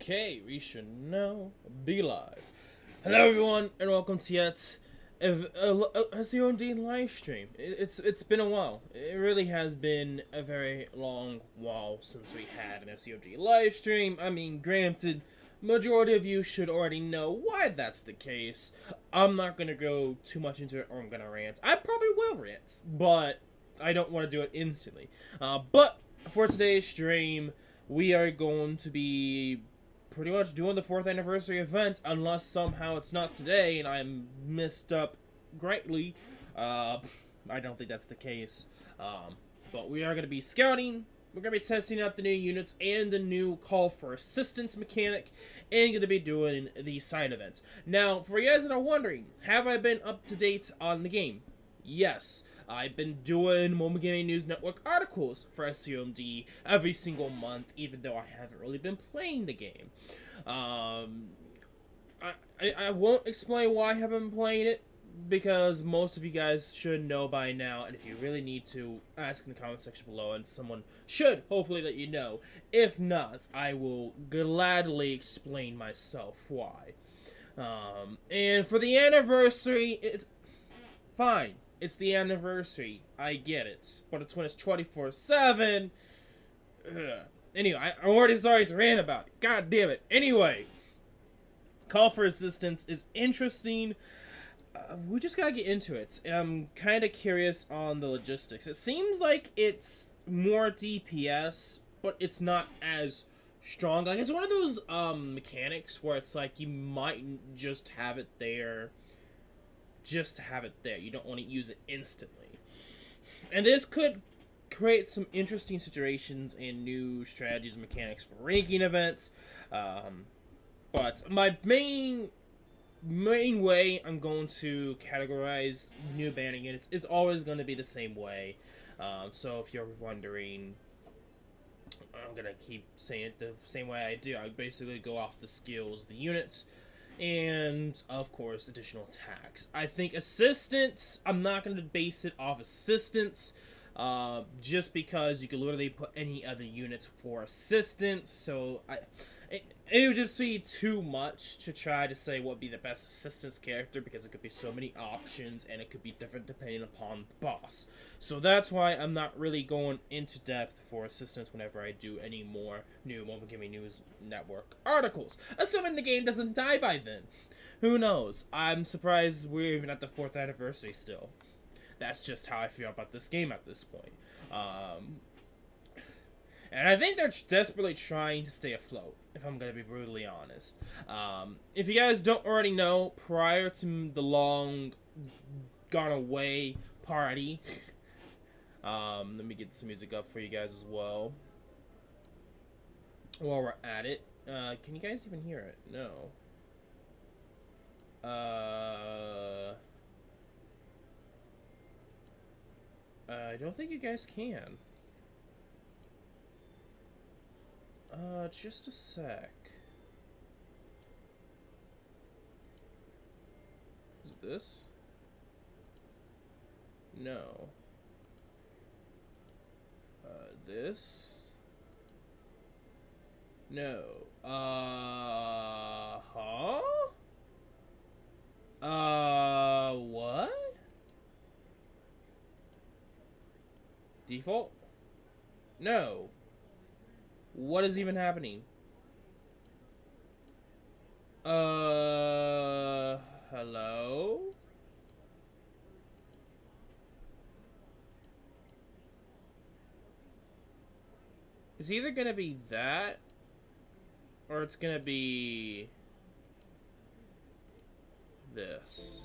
Okay, we should now be live. Hello everyone, and welcome to yet a SAO MD live stream. It's been a while. It really has been a very long while since we had an SAO MD live stream. I mean, granted, majority of you should already know why that's the case. I'm not gonna go too much into it, or I'm gonna rant. I probably will rant, but I don't want to do it instantly. But for today's stream, we are going to be pretty much doing the 4th anniversary event, unless somehow it's not today and I'm messed up greatly. I don't think that's the case. But we are going to be scouting, we're going to be testing out the new units and the new call for assistance mechanic, and going to be doing the side events. Now, for you guys that are wondering, have I been up to date on the game? Yes. I've been doing Mobile Gaming News Network articles for SAO MD every single month, even though I haven't really been playing the game. I won't explain why I haven't been playing it, because most of you guys should know by now, and if you really need to, ask in the comment section below, and someone should hopefully let you know. If not, I will gladly explain myself why. And for the anniversary, it's fine. It's the anniversary. I get it. But it's when it's 24/7. Anyway, I'm already sorry to rant about it. God damn it. Anyway, call for assistance is interesting. We just gotta get into it. I'm kind of curious on the logistics. It seems like it's more DPS, but it's not as strong. Like, it's one of those mechanics where it's like you might just have it there. Just to have it there. You don't want to use it instantly. And this could create some interesting situations and new strategies and mechanics for ranking events. But my main way I'm going to categorize new banning units is always going to be the same way. So if you're wondering, I'm going to keep saying it the same way I do. I basically go off the skills of the units, and, of course, additional attacks. I think assistance, I'm not going to base it off assistance, just because you can literally put any other units for assistance, so it would just be too much to try to say what would be the best assistance character, because it could be so many options, and it could be different depending upon the boss. So that's why I'm not really going into depth for assistance whenever I do any more new Mobile Gaming News Network articles. Assuming the game doesn't die by then. Who knows? I'm surprised we're even at the 4th anniversary still. That's just how I feel about this game at this point. And I think they're desperately trying to stay afloat, if I'm going to be brutally honest. If you guys don't already know, prior to the long gone away party, let me get some music up for you guys as well. While we're at it, can you guys even hear it? No. I don't think you guys can. Just a sec. Is this? No. This? No. What? Default? No. What is even happening? Hello? It's either gonna be that, or it's gonna be this.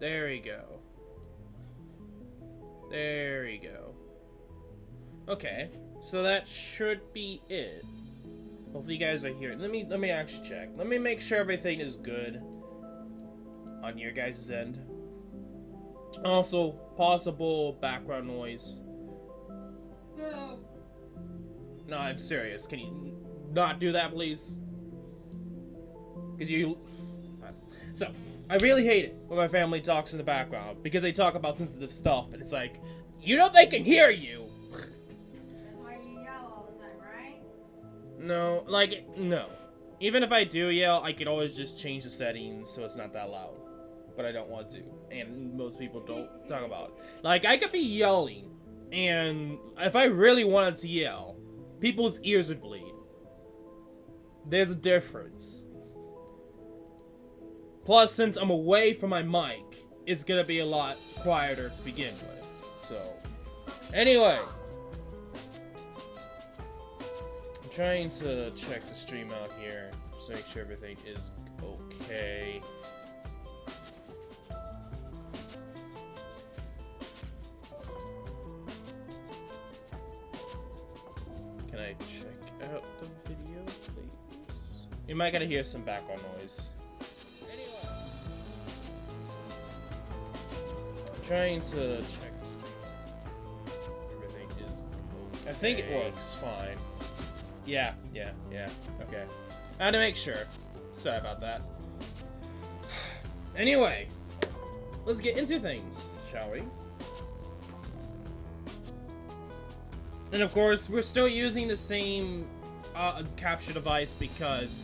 There we go. There we go. Okay, so that should be it. Hopefully you guys are here. Let me actually check. Let me make sure everything is good on your guys' end. Also, possible background noise. No. No, I'm serious. Can you not do that, please? Because you... So, I really hate it when my family talks in the background, because they talk about sensitive stuff, and it's like, you know they can hear you! That's why you yell all the time, right? No, like, no. Even if I do yell, I could always just change the settings so it's not that loud. But I don't want to. And most people don't talk about it. Like, I could be yelling, and if I really wanted to yell, people's ears would bleed. There's a difference. Plus, since I'm away from my mic, it's gonna be a lot quieter to begin with. So, anyway. I'm trying to check the stream out here, just to make sure everything is okay. Can I check out the video, please? You might gotta hear some background noise. Anyway, I'm trying to check. Everything is okay. I think it works fine. Yeah, okay. I had to make sure. Sorry about that. Anyway, let's get into things, shall we? And of course, we're still using the same capture device because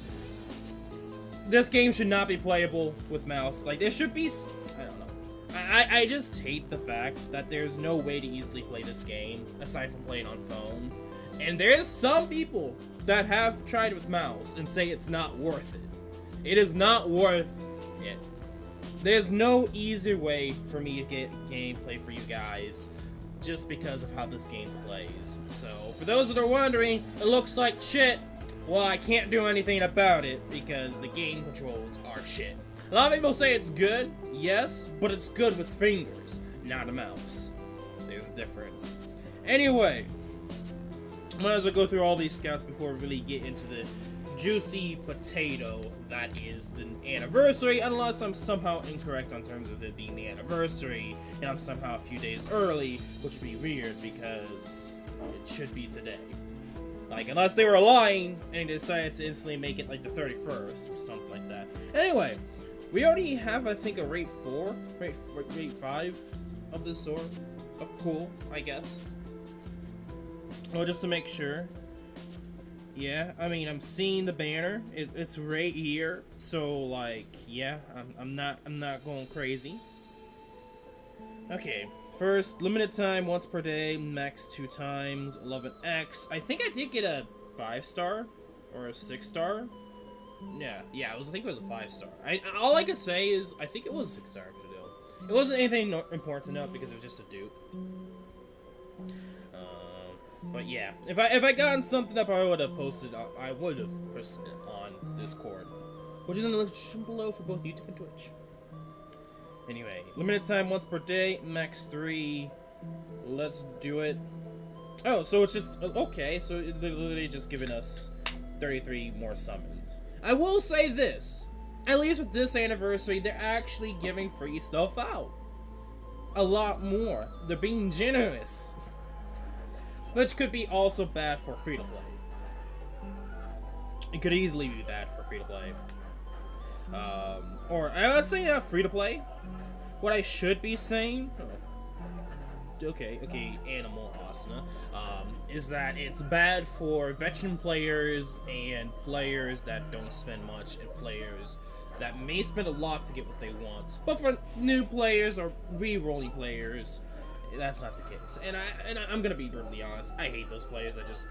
this game should not be playable with mouse. Like, there should be... I don't know. I just hate the fact that there's no way to easily play this game, aside from playing on phone. And there's some people that have tried with mouse and say it's not worth it. It is not worth it. There's no easy way for me to get gameplay for you guys just because of how this game plays. So, for those that are wondering, it looks like shit. Well, I can't do anything about it because the game controls are shit. A lot of people say it's good, yes, but it's good with fingers, not a mouse. There's a difference. Anyway, might as well go through all these scouts before we really get into the juicy potato that is the anniversary, unless I'm somehow incorrect on terms of it being the anniversary, and I'm somehow a few days early, which would be weird because it should be today. Like, unless they were lying and they decided to instantly make it like the 31st or something like that. Anyway, we already have, I think, a rate 5 of this sort. Oh, cool, I guess. Oh, just to make sure. Yeah, I mean, I'm seeing the banner. It's right here. So, like, yeah, I'm not going crazy. Okay, first, limited time once per day, max 2 times, 11x. I think I did get a 5-star or a 6-star. Yeah, I think it was a 5-star. All I can say is I think it was a 6-star actually though. It wasn't anything important to note because it was just a dupe. But yeah, if I gotten something up, I would have posted it on Discord, which is in the description below for both YouTube and Twitch. Anyway, limited time once per day, max 3. Let's do it. Oh, so it's just okay. So they're literally just giving us 33 more summons. I will say this: at least with this anniversary, they're actually giving free stuff out. A lot more. They're being generous. Which could be also bad for free-to-play. It could easily be bad for free-to-play. Or, I would say not free-to-play. What I should be saying... Okay, Animal Asana. Is that it's bad for veteran players and players that don't spend much and players that may spend a lot to get what they want. But for new players or re-rolling players... that's not the case, and I'm gonna be brutally honest. I hate those players that just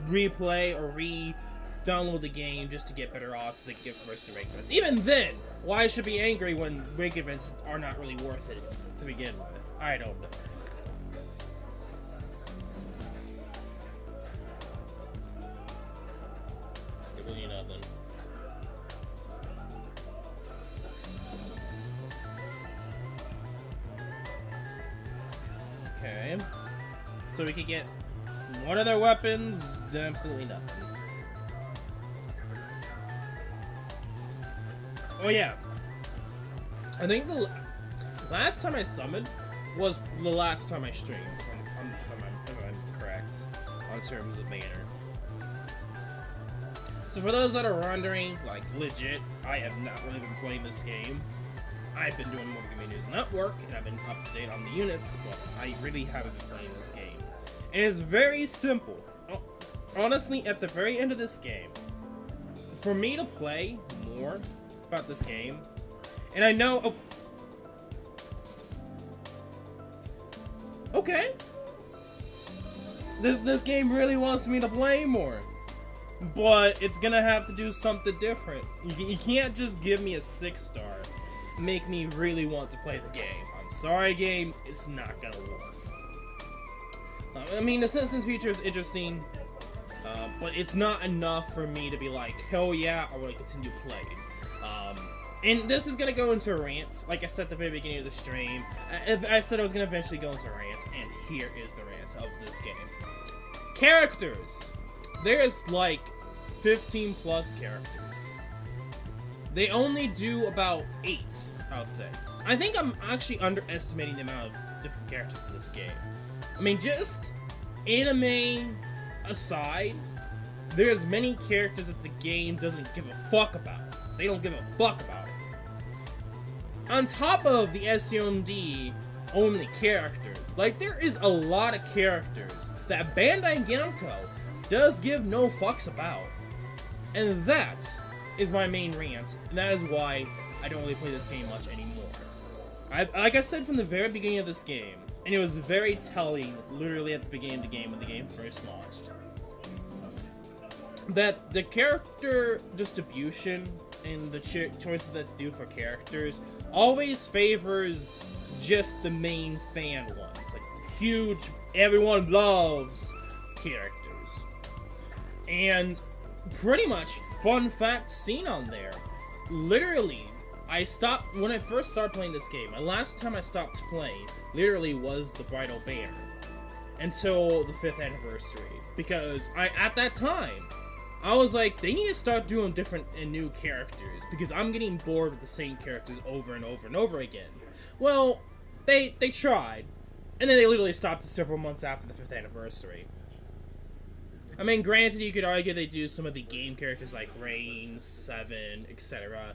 replay or re-download the game just to get better odds so they can get first to rank events. Even then, why I should be angry when rank events are not really worth it to begin with? I don't know. Really nothing. Okay, so we could get one of their weapons, then absolutely nothing. Oh yeah, I think the last time I summoned was the last time I streamed, if I'm correct, on terms of banner. So for those that are wondering, like legit, I have not really been playing this game. I've been doing more communities network, and I've been up to date on the units, but I really haven't been playing this game. And it's very simple. Oh, honestly, at the very end of this game, for me to play more about this game, and I know... Oh, okay. This game really wants me to play more. But it's gonna have to do something different. You can't just give me a 6-star, make me really want to play the game. I'm sorry, game, it's not gonna work. I mean, the assistance feature is interesting, but it's not enough for me to be like, hell yeah, I want to continue playing. And this is gonna go into a rant, like I said at the very beginning of the stream. I said I was gonna eventually go into a rant, and here is the rant of this game. Characters! There's like 15 plus characters. They only do about 8, I would say. I think I'm actually underestimating the amount of different characters in this game. I mean, just anime aside, there's many characters that the game doesn't give a fuck about. They don't give a fuck about it. On top of the SAO MD only characters, like there is a lot of characters that Bandai Namco does give no fucks about. And that is my main rant, and that is why I don't really play this game much anymore. Like I said from the very beginning of this game, and it was very telling, literally at the beginning of the game when the game first launched, that the character distribution and the choices that they do for characters always favors just the main fan ones. Like, huge, everyone loves characters. And pretty much, fun fact seen on there, literally, I stopped, when I first started playing this game, the last time I stopped playing, literally was the Bridal Bear, until the 5th anniversary, because at that time, I was like, they need to start doing different and new characters, because I'm getting bored with the same characters over and over and over again. Well, they tried, and then they literally stopped several months after the 5th anniversary. I mean, granted, you could argue they do some of the game characters like Rain, 7, etc.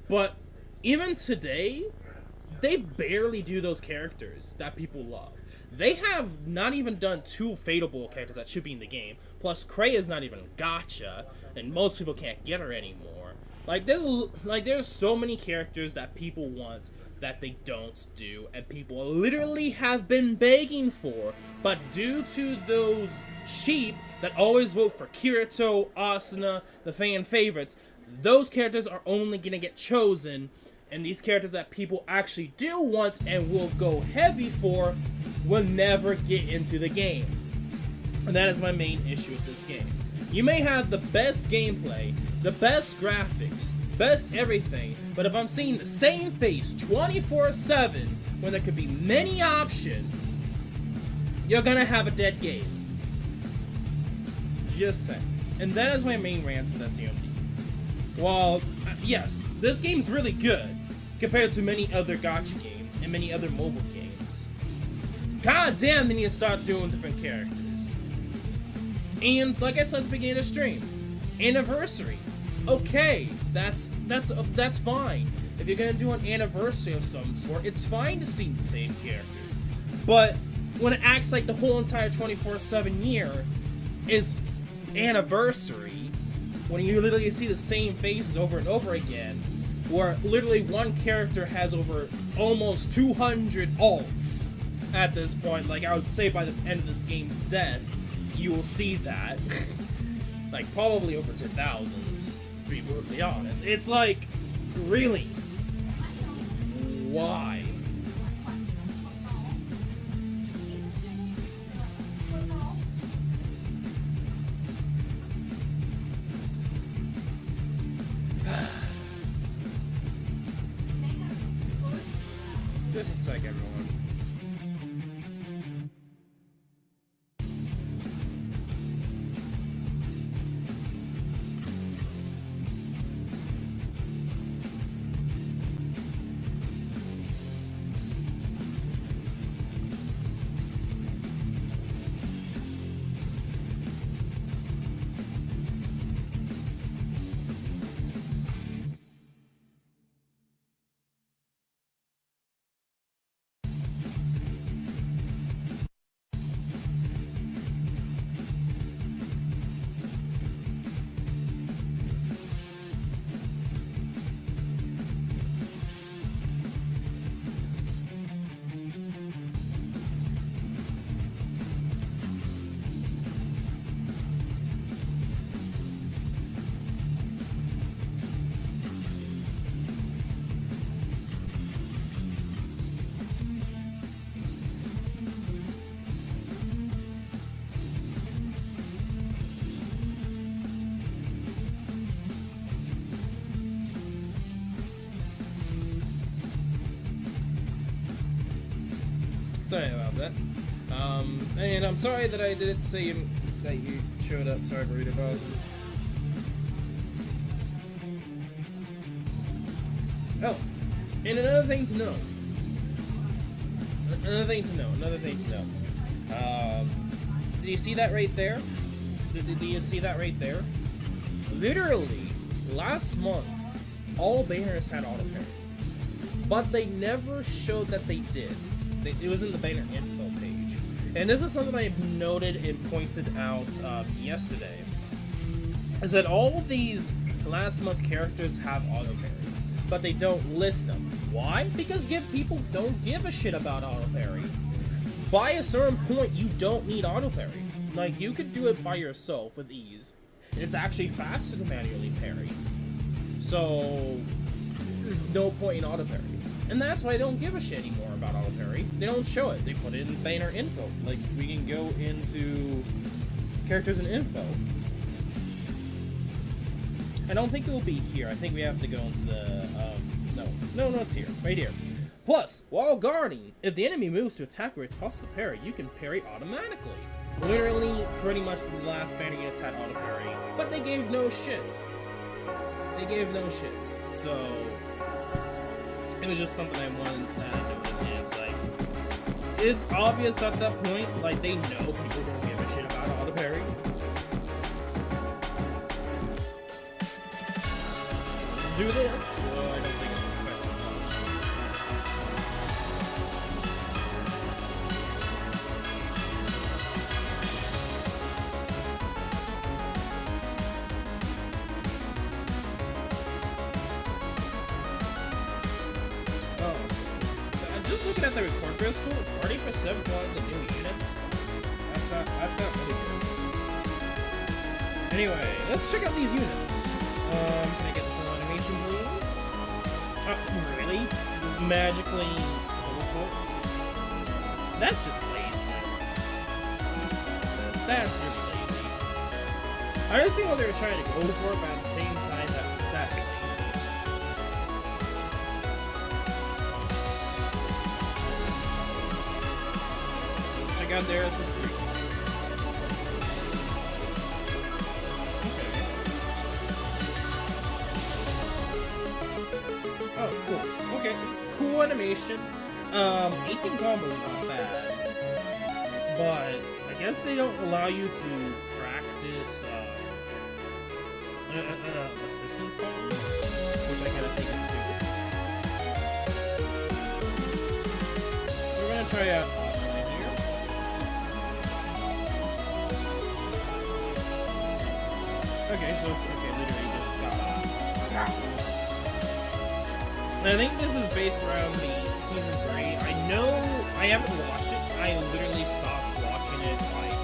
But even today, they barely do those characters that people love. They have not even done 2 Fateable characters that should be in the game. Plus, Cray is not even Gacha, and most people can't get her anymore. There's so many characters that people want that they don't do, and people literally have been begging for. But due to those sheep that always vote for Kirito, Asuna, the fan favorites, those characters are only gonna get chosen, and these characters that people actually do want and will go heavy for will never get into the game. And that is my main issue with this game. You may have the best gameplay, the best graphics, best everything, but if I'm seeing the same face 24/7, when there could be many options, you're gonna have a dead game. Just saying. And that is my main rant with SAO MD. While, yes, this game's really good compared to many other gacha games and many other mobile games, god damn, they need to start doing different characters. And like I said at the beginning of the stream, anniversary. Okay, that's fine. If you're gonna do an anniversary of some sort, it's fine to see the same characters. But when it acts like the whole entire 24/7 year is anniversary, when you literally see the same faces over and over again, where literally one character has over almost 200 alts at this point, like I would say by the end of this game's death, you will see that. Like, probably over 2,000s, to be brutally honest. It's like, really? Why? Just a sec, everyone. Sorry about that. And I'm sorry that I didn't say that you showed up. Sorry, Burrito Boss. Oh, and another thing to know. Do you see that right there? Do you see that right there? Literally, last month, all banners had auto parry. But they never showed that they did. It was in the banner info page. And this is something I noted and pointed out yesterday. Is that all of these last month characters have auto parry, but they don't list them. Why? Because people don't give a shit about auto parry. By a certain point, you don't need auto parry. Like, you could do it by yourself with ease. It's actually faster to manually parry. So, there's no point in auto parry. And that's why I don't give a shit anymore about auto parry. They don't show it. They put it in banner info. Like, we can go into characters and info. I don't think it will be here. I think we have to go into the, no, it's here. Right here. Plus, while guarding, if the enemy moves to attack where it's possible to parry, you can parry automatically. Literally, pretty much the last banner units had auto parry, but they gave no shits. So, it was just something I wanted to do. And it's like, it's obvious at that point, like, they know people don't give a shit about auto parry. Let's do this. Well, I don't think it's expected much. Just looking at the record crystal, 40% on the new units. That's not really good. Anyway, let's check out these units. Can I get some animation, please? Oh, really? Just magically teleports? That's just laziness. That's just lazy. I understand what they were trying to go for, but at the same time, that's lazy. Check out their accessories. Okay. Oh, cool. Okay. Cool animation. 18 combos not bad. But I guess they don't allow you to practice assistance combos, which I kind of think is stupid. So we're gonna try out okay, so it's okay, literally just got off. And I think this is based around the season 3. I know I haven't watched it. I literally stopped watching it like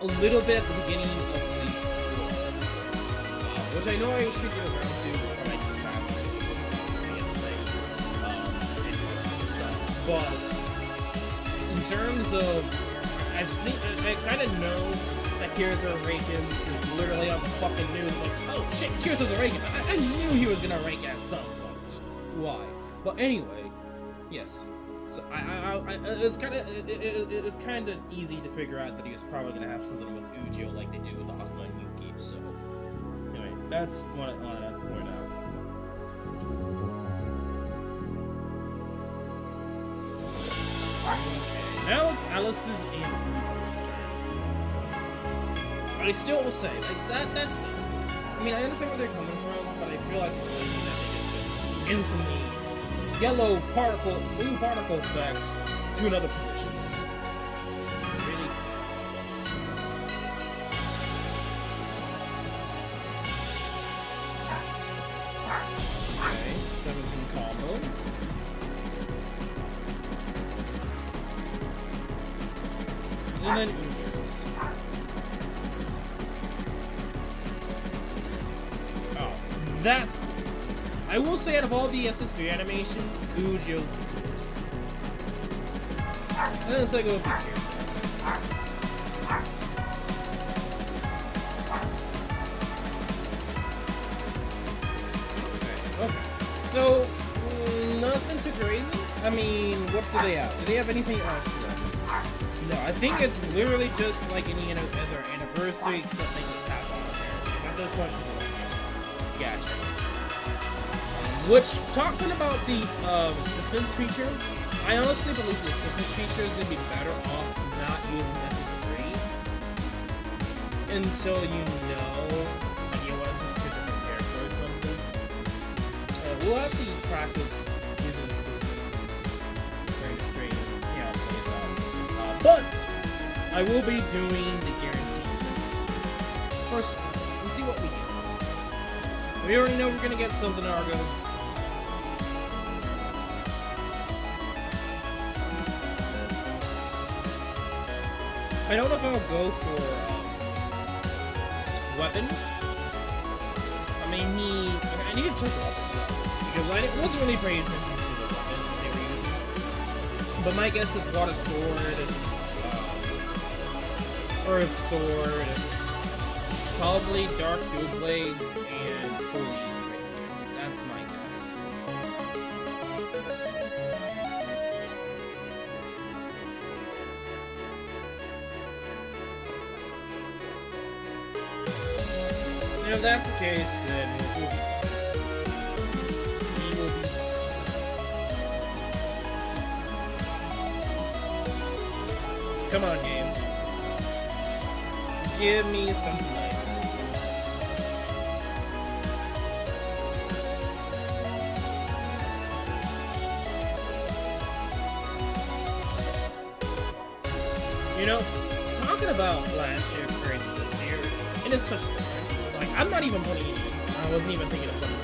a little bit at the beginning of the which I know I should get around to when I just have stuff. But in terms of I've seen I kind of know that Kirito Raken is literally on the fucking news like, oh shit, Kirito's a Raken. I knew he was gonna rank at some point. Why? But anyway, yes. So it's kind of easy to figure out that he was probably gonna have something with Ujio like they do with Asuna and Yuki. So anyway, that's what I wanted to point out. Okay, now it's Alice's and Ujio's turn. But I still will say, like, that's lazy. I mean, I understand where they're coming from, but I feel like it's lazy that they just instantly yellow particle, blue particle effects to another position. Really? Okay, 17 combo. And then Ujio's. Oh, that's cool. I will say out of all the SS3 animations, Ujio's the coolest. And then it's like, oh, okay. So, nothing too crazy. I mean, what else do they have? Do they have anything else for them? No, I think it's literally just like any other anniversary, except they just have on there. At this point, gotcha. Which, talking about the assistance feature, I honestly believe the assistance feature is going to be better off not using SS3 until you know, like, you want to switch to a different character or something. We'll have to practice using assistance very straight and see how it plays out. But I will be doing the guarantee. First, let's see what we get. We already know we're going to get something, Argo. I don't know if I'll go for weapons. I mean, I need to check the weapons though, because I wasn't really paying attention to the weapons they were using. But my guess is water sword, earth sword, probably dark dual blades, and holy rapier. That's my guess. And if that's the case, then we will be. Come on, game. Give me something nice. You know, talking about last year compared to this year, it is such a difference. Like, I'm not even putting I wasn't even thinking of putting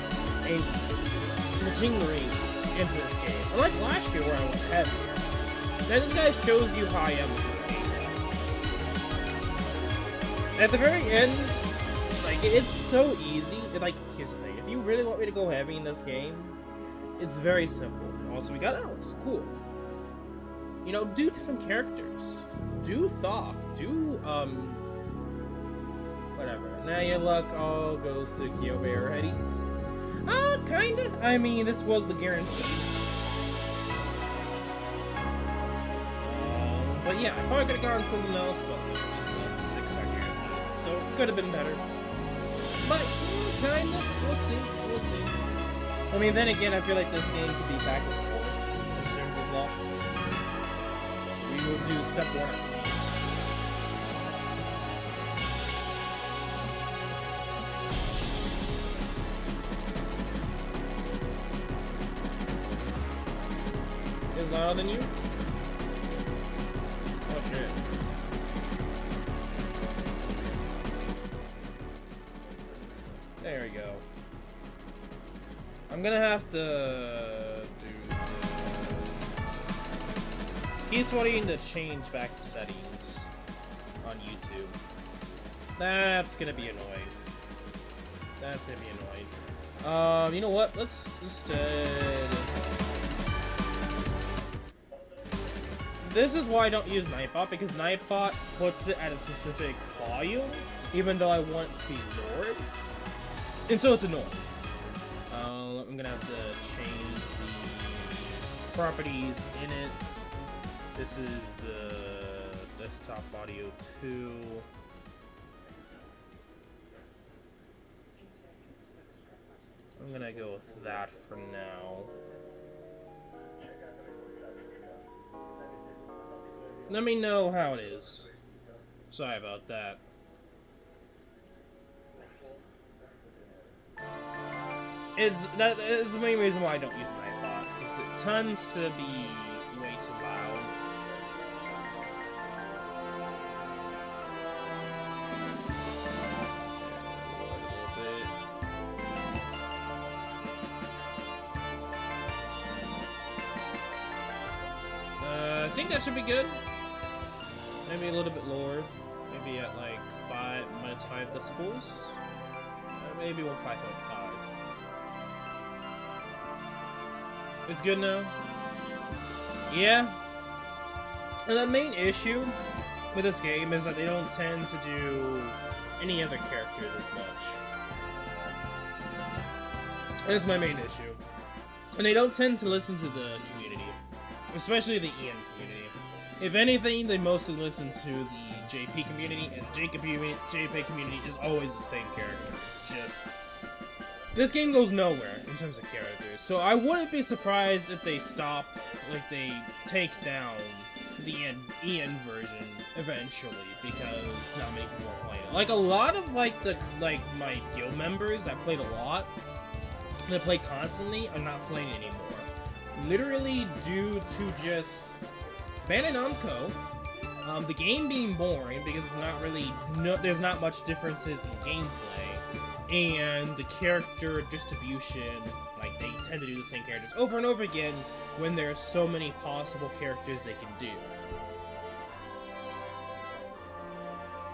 a machinery into this game. Unlike last year where I went heavier. Now this guy shows you how I am with this game. At the very end, like, it's so easy. Like, here's the thing. If you really want me to go heavy in this game, it's very simple. Also, we got Alex. Cool. You know, do different characters. Do Thok. Do, whatever. Now your luck all goes to Kyobe already. Kinda. I mean, this was the guarantee. But yeah, I probably could have gone something else, but just a 6-star guarantee. So it could have been better. But, kinda. We'll see. We'll see. I mean, then again, I feel like this game could be back and forth in terms of luck. We will do step 1 at least. Is louder than you? Oh shit. There we go. I'm gonna have to do this. He's wanting to change back the settings on YouTube. That's gonna be annoying. That's gonna be annoying. You know what? Let's instead. This is why I don't use Nightbot, because Nightbot puts it at a specific volume, even though I want it to be lowered. And so it's annoying. I'm gonna have to change the properties in it. This is the desktop audio 2. I'm gonna go with that for now. Let me know how it is. Sorry about that. That is the main reason why I don't use Nightbot, because it tends to be way too loud. I think that should be good. Maybe a little bit lower. Maybe at like -5 decibels. Maybe 5.5. It's good now. Yeah. And the main issue with this game is that they don't tend to do any other characters as much. That's my main issue. And they don't tend to listen to the community. especially the EN community. If anything, they mostly listen to the JP community, and the JP community is always the same characters. It's just... this game goes nowhere in terms of characters, so I wouldn't be surprised if they stop, like, they take down the EN version eventually, because not many people are playing it. Like, a lot of, like, my guild members that played a lot, that played constantly, are not playing anymore. Literally due to just Bandai Namco, the game being boring, because it's not really, there's not much differences in gameplay, and the character distribution, like, they tend to do the same characters over and over again when there are so many possible characters they can do.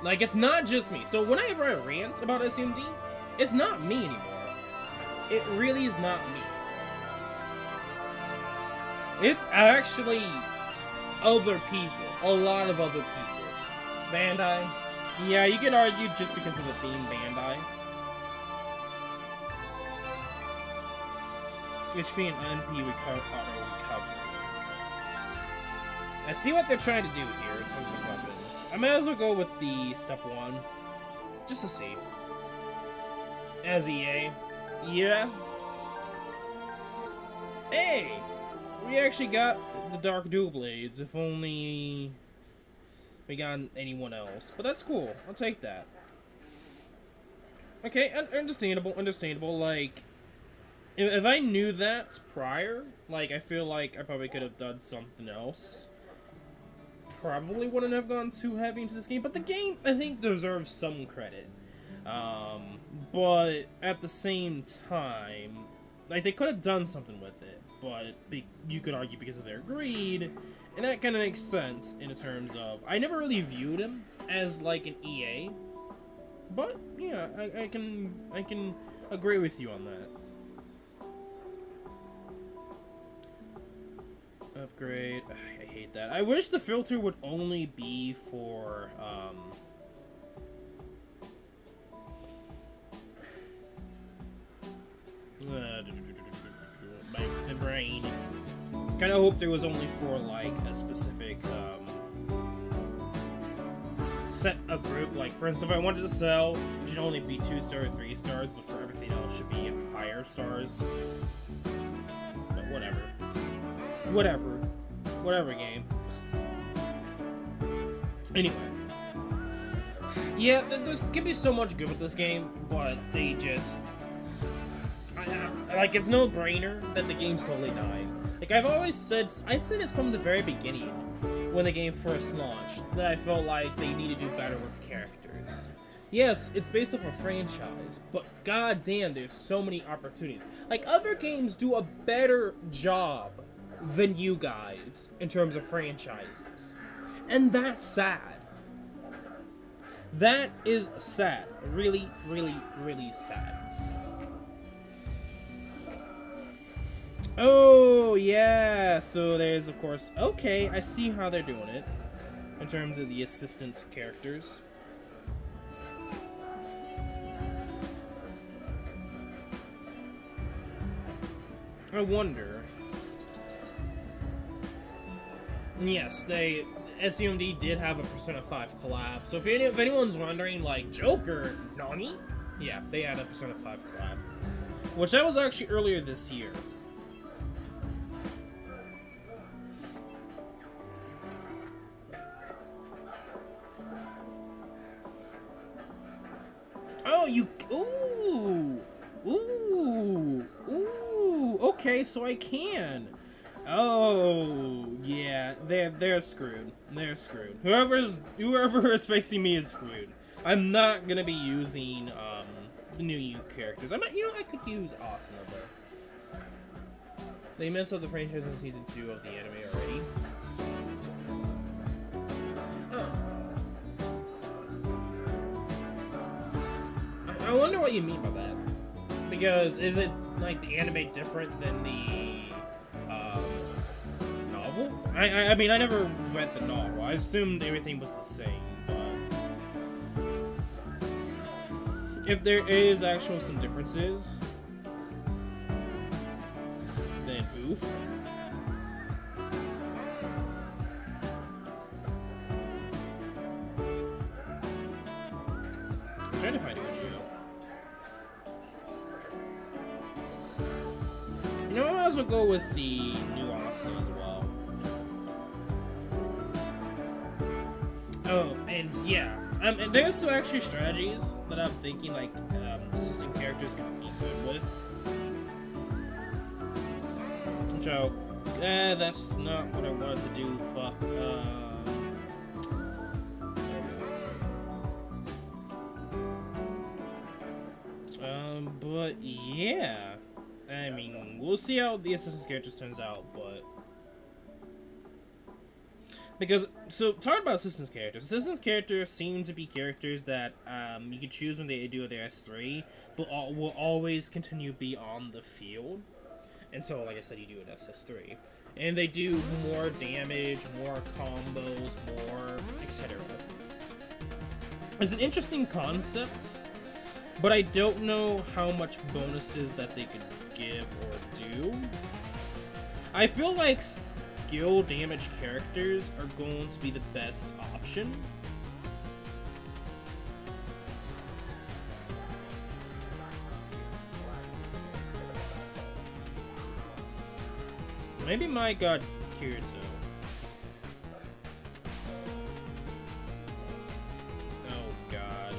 Like, it's not just me. So whenever I rant about SAOMD, it's not me anymore. It really is not me. It's actually other people. A lot of other people. Bandai. Yeah, you can argue just because of the theme Bandai. HP and NP auto recovery. I see what they're trying to do here in terms of weapons. I might as well go with the step 1. Just to see. As EA. Yeah. Hey! We actually got the Dark Dual Blades, if only we got anyone else. But that's cool. I'll take that. Okay, understandable. Like, if I knew that prior, like, I feel like I probably could have done something else. Probably wouldn't have gone too heavy into this game, but the game, I think, deserves some credit. But at the same time, like, they could have done something with it, but you could argue because of their greed, and that kind of makes sense in terms of, I never really viewed him as, like, an EA, but, yeah, I can agree with you on that. Upgrade. I hate that. I wish the filter would only be for, my brain. Kind of hope there was only for, like, a specific, set of group. Like, for instance, if I wanted to sell, it should only be 2-star or 3 stars, but for everything else, should be higher stars. But whatever. Whatever game. Anyway. Yeah, there's gonna be so much good with this game, but they just... like, it's no brainer that the game's totally dying. Like, I've always said... I said it from the very beginning, when the game first launched, that I felt like they need to do better with characters. Yes, it's based off a franchise, but goddamn, there's so many opportunities. Like, other games do a better job than you guys in terms of franchises. And that's sad. That is sad. Really, really, really sad. Oh, yeah. So there's, of course... Okay, I see how they're doing it. In terms of the assistance characters. I wonder... Yes, SAOMD did have a Persona 5 collab. So if anyone's wondering, like, Joker, Nani? Yeah, they had a Persona 5 collab. Which that was actually earlier this year. Oh, you... Ooh! Ooh! Ooh! Okay, so I can. Oh, yeah, they're screwed. They're screwed. Whoever is facing me is screwed. I'm not gonna be using the new characters. I could use Asuna though. They messed up the franchise in season 2 of the anime already. Oh. I wonder what you mean by that. Because is it like the anime different than the novel? I mean, I never read the novel. I assumed everything was the same, but if there is actual some differences, then oof. trying to find Ujio. You know, I might as well go with the new Austin as well. Oh, and yeah. And there's some actually strategies that I'm thinking, like, assistant characters can be good with. So, that's not what I wanted to do. Fuck. But yeah. I mean, we'll see how the assistant characters turns out, but... Because, so, talking about assistance characters seem to be characters that you can choose when they do their S3, but will always continue to be on the field. And so, like I said, you do an SS3. And they do more damage, more combos, more etc. It's an interesting concept, but I don't know how much bonuses that they could give or do. I feel like skill damage characters are going to be the best option. Maybe my god Kirito. Oh god.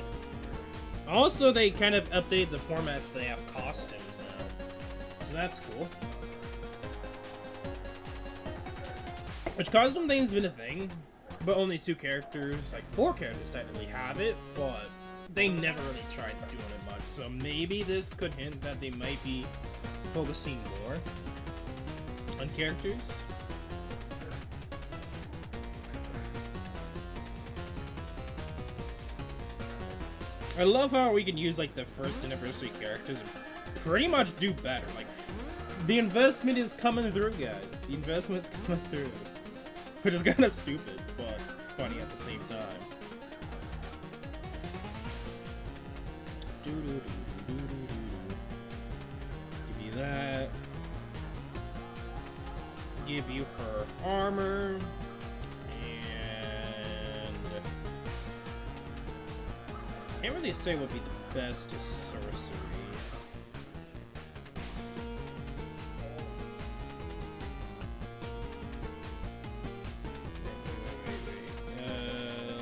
Also, they kind of updated the formats so they have costumes now. So that's cool. Which costume thing's been a thing, but only 2 characters, like 4 characters technically have it, but they never really tried doing it much. So maybe this could hint that they might be focusing more on characters. I love how we can use like the first anniversary characters and pretty much do better. Like, the investment is coming through, guys. The investment's coming through. Which is kind of stupid, but funny at the same time. Give you that. Give you her armor. And can't really say what would be the best sorcery.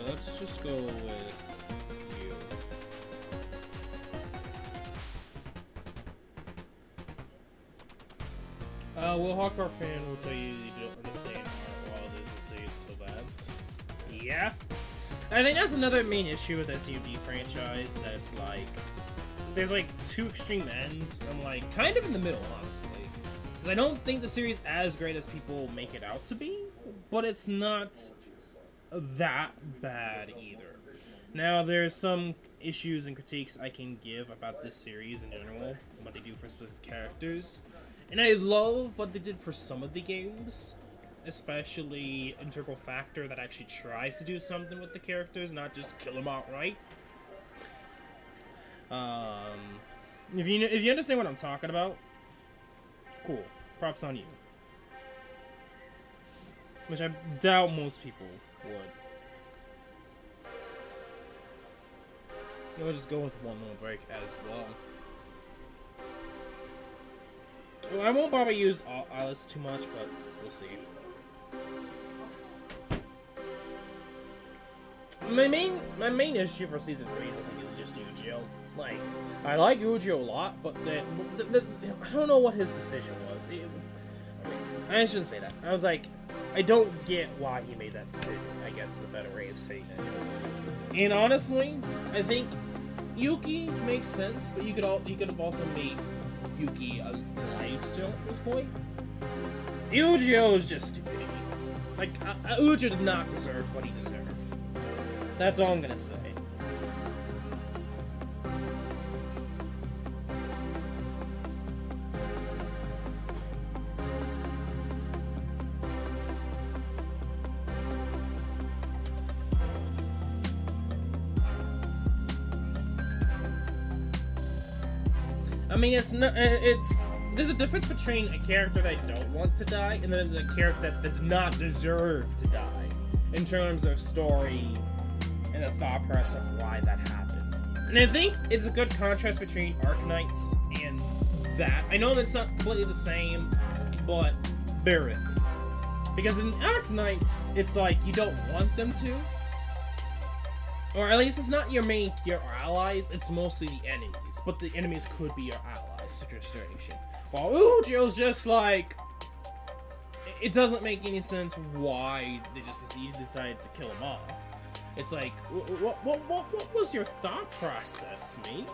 Let's just go with you. Will Hawkar fan will tell you don't understand how all this will say it's so bad. Yeah. I think that's another main issue with SAO MD franchise, that's like, there's like 2 extreme ends. I'm like kind of in the middle, honestly. Because I don't think the series is as great as people make it out to be, but it's not that bad either. Now, there's some issues and critiques I can give about this series in general, what they do for specific characters. And I love what they did for some of the games, especially Integral Factor that actually tries to do something with the characters, not just kill them outright. If you understand what I'm talking about, cool. Props on you. Which I doubt most people would. We'll just go with one more break as well. Well, I won't probably use Alice too much, but we'll see. My main issue for season 3 is, I think, is just Ujio. Like, I like Ujio a lot, but I don't know what his decision was. I shouldn't say that. I was like, I don't get why he made that decision, I guess is the better way of saying it. And honestly, I think Yuki makes sense, but you could have also made Yuki alive still at this point. Ujio is just stupidity. Like, Ujio did not deserve what he deserved. That's all I'm gonna say. I mean, there's a difference between a character that I don't want to die and then a character that does not deserve to die in terms of story and the thought process of why that happened. And I think it's a good contrast between Arknights and that. I know that's not completely the same, but bear with me. Because in Arknights, it's like you don't want them to. Or at least it's not your allies, it's mostly the enemies. But the enemies could be your allies situation. While Ujo's just like... It doesn't make any sense why they just decided to kill him off. It's like, what was your thought process, mate?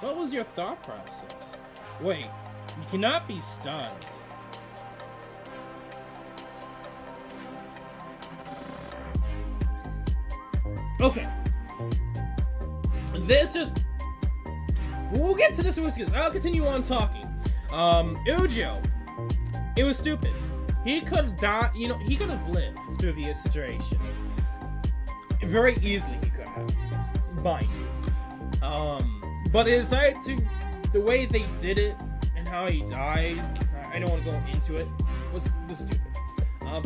What was your thought process? Wait, you cannot be stunned. Okay. This just... We'll get to this in seconds. I'll continue on talking. Ujo. It was stupid. He could have died, you know, he could have lived through the situation. Very easily he could have. Mind you. But they decided to... The way they did it and how he died, I don't want to go into it, was stupid.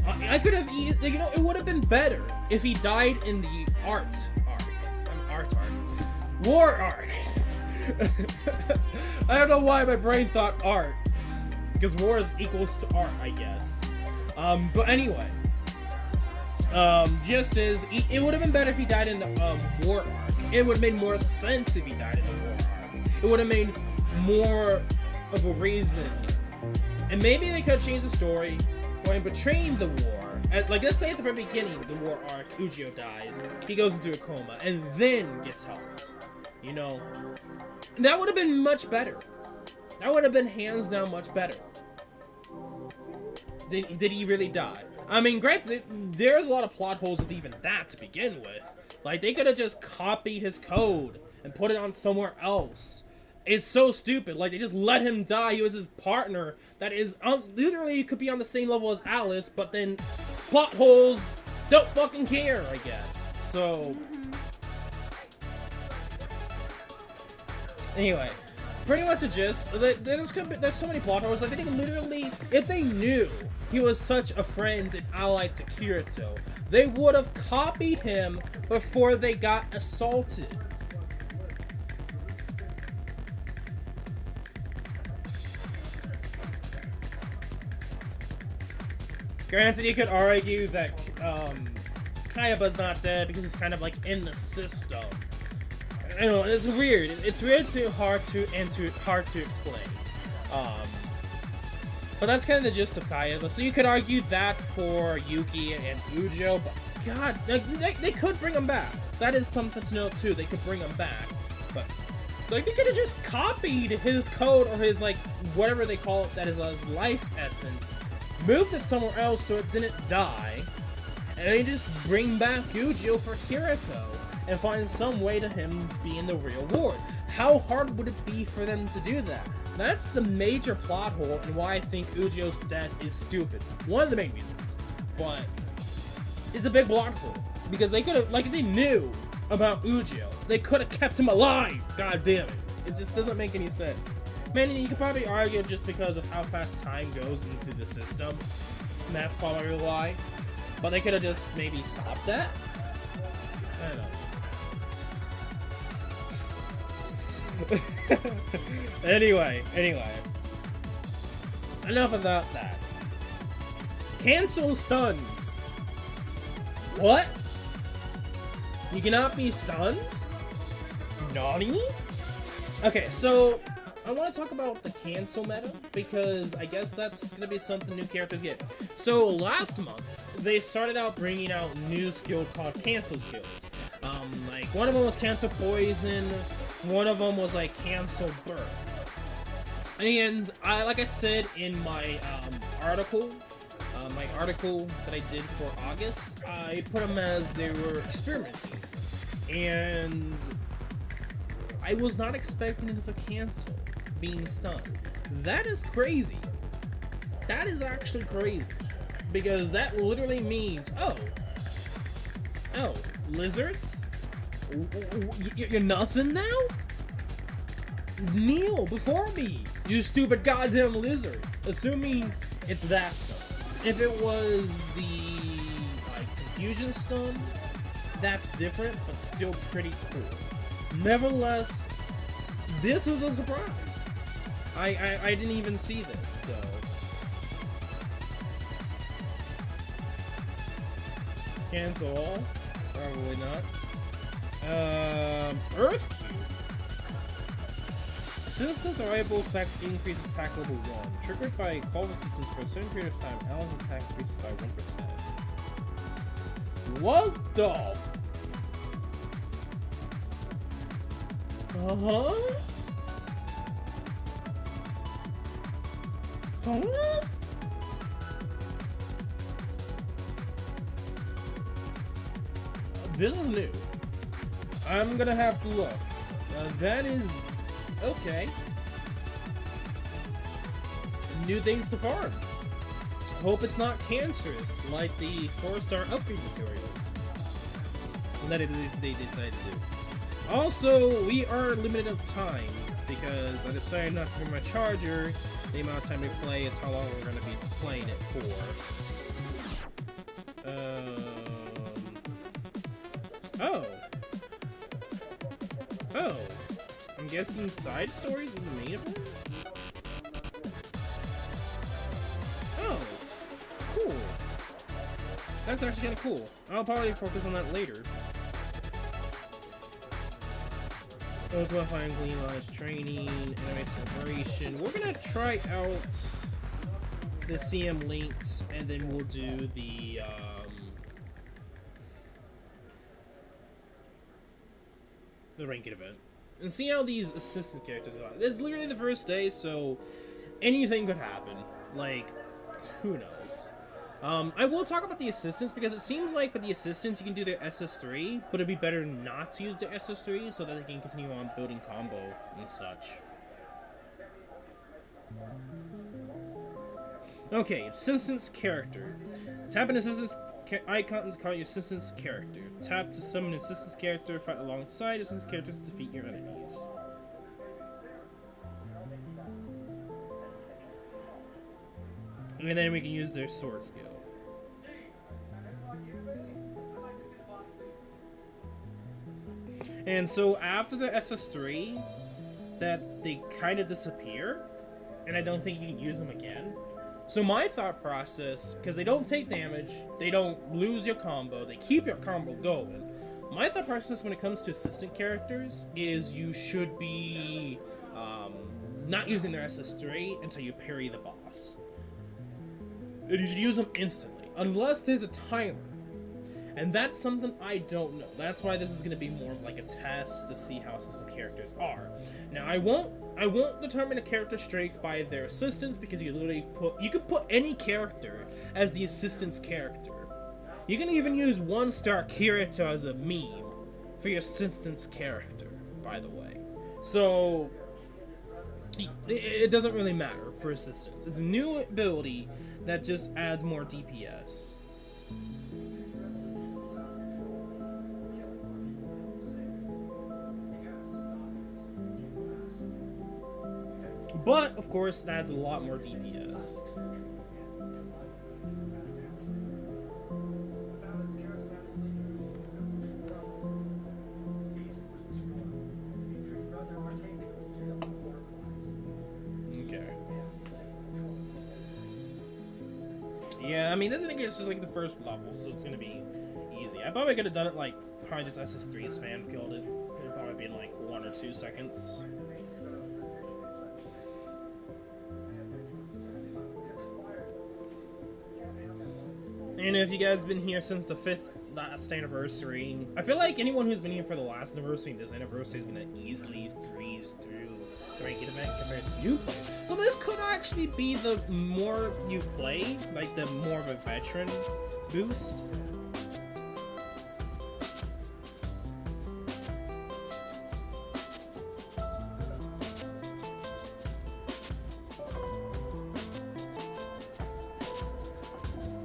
I could have, you know, it would have been better if he died in the war arc. I don't know why my brain thought art, because war is equals to art, I guess. But anyway, just as it would have been better if he died in the war arc. It would have made more sense if he died in the war arc. It would have made more of a reason, and maybe they could have changed the story by betraying the war. Like, let's say at the very beginning, the war arc, Ujo dies, he goes into a coma, and then gets helped. You know, that would have been much better. That would have been hands down much better. Did he really die? I mean, granted, there's a lot of plot holes with even that to begin with. Like, they could have just copied his code and put it on somewhere else. It's so stupid. Like, they just let him die. He was his partner that is literally could be on the same level as Alice, but then plot holes don't fucking care, I guess. So anyway, pretty much the gist. There's so many plot holes. Like, they can literally, if they knew he was such a friend and ally to Kirito, they would have copied him before they got assaulted. Granted, you could argue that Kayaba's not dead because he's kind of like in the system. I know, it's weird. It's weird hard to explain. But that's kind of the gist of Kayaba. So you could argue that for Yuki and Ujo, but God, like, they could bring him back. That is something to note too. They could bring him back, but like they could have just copied his code or his like whatever they call it, that is his life essence, moved it somewhere else so it didn't die, and then just bring back Ujo for Kirito and find some way to him be in the real world. How hard would it be for them to do that? That's the major plot hole and why I think Ujo's death is stupid. One of the main reasons. But it's a big plot hole. Because they could have, like, if they knew about Ujo, they could have kept him alive! God damn it. It just doesn't make any sense. Man, you could probably argue just because of how fast time goes into the system. And that's probably why. But they could have just maybe stopped that? I don't know. Anyway. Enough about that. Cancel stuns. What? You cannot be stunned? Nani? Okay, so I want to talk about the cancel meta because I guess that's going to be something new characters get. So last month, they started out bringing out new skill called cancel skills. Like one of them was cancel poison, one of them was like cancel burn. And like I said in my article that I did for August, I put them as they were experimenting. And I was not expecting it to cancel being stunned. That is crazy. That is actually crazy. Because that literally means, oh, lizards? You're nothing now? Kneel before me, you stupid goddamn lizards. Assuming it's that stuff. If it was the, like, confusion stun, that's different, but still pretty cool. Nevertheless, this was a surprise. I didn't even see this, so. Cancel all? Probably not. Earth Cube. Citizens are able to increase attack level 1. Triggered by call of assistance for a certain period of time, allies attack increases by 1%. What the? Uh-huh? Huh? This is new. I'm gonna have to look. That is okay. New things to farm. Hope it's not cancerous like the 4-star upgrade materials that they decided to do. Also, we are limited of time because I decided not to bring my charger. The amount of time we play is how long we're going to be playing it for. Oh. I'm guessing side stories in the main event? Oh. Cool. That's actually kind of cool. I'll probably focus on that later. Ultimate Glean Lodge training, anime celebration. We're gonna try out the CM links, and then we'll do the ranked event and see how these assistant characters are. It's literally the first day, so anything could happen. Like, who knows? I will talk about the assistants because it seems like with the assistants you can do their SS3, but it'd be better not to use their SS3 so that they can continue on building combo and such. Okay, assistant's character. Tap an assistant's icon to call your assistant's character. Tap to summon an assistant's character, fight alongside assistant's characters to defeat your enemies. And then we can use their sword skill. And so after the SS3, that they kind of disappear, and I don't think you can use them again. So my thought process, because they don't take damage, they don't lose your combo, they keep your combo going. My thought process when it comes to assistant characters is you should be not using their SS3 until you parry the boss. And you should use them instantly, unless there's a timer. And that's something I don't know. That's why this is going to be more of like a test to see how assistant characters are. Now, I won't determine a character's strength by their assistants because you could put any character as the assistant's character. You can even use 1-star Kirito as a meme for your assistant's character, by the way. So it doesn't really matter for assistants. It's a new ability that just adds more DPS. But, of course, that adds a lot more DPS. Okay. Yeah, I mean, this thing is just like the first level, so it's gonna be easy. I probably could have done it like, probably just SS3 spam killed it. It'd probably be in like 1 or 2 seconds. And if you guys have been here since the 5th last anniversary, I feel like anyone who's been here for the last anniversary and this anniversary is going to easily breeze through the ranked event compared to new players. So this could actually be the more you play, like the more of a veteran boost.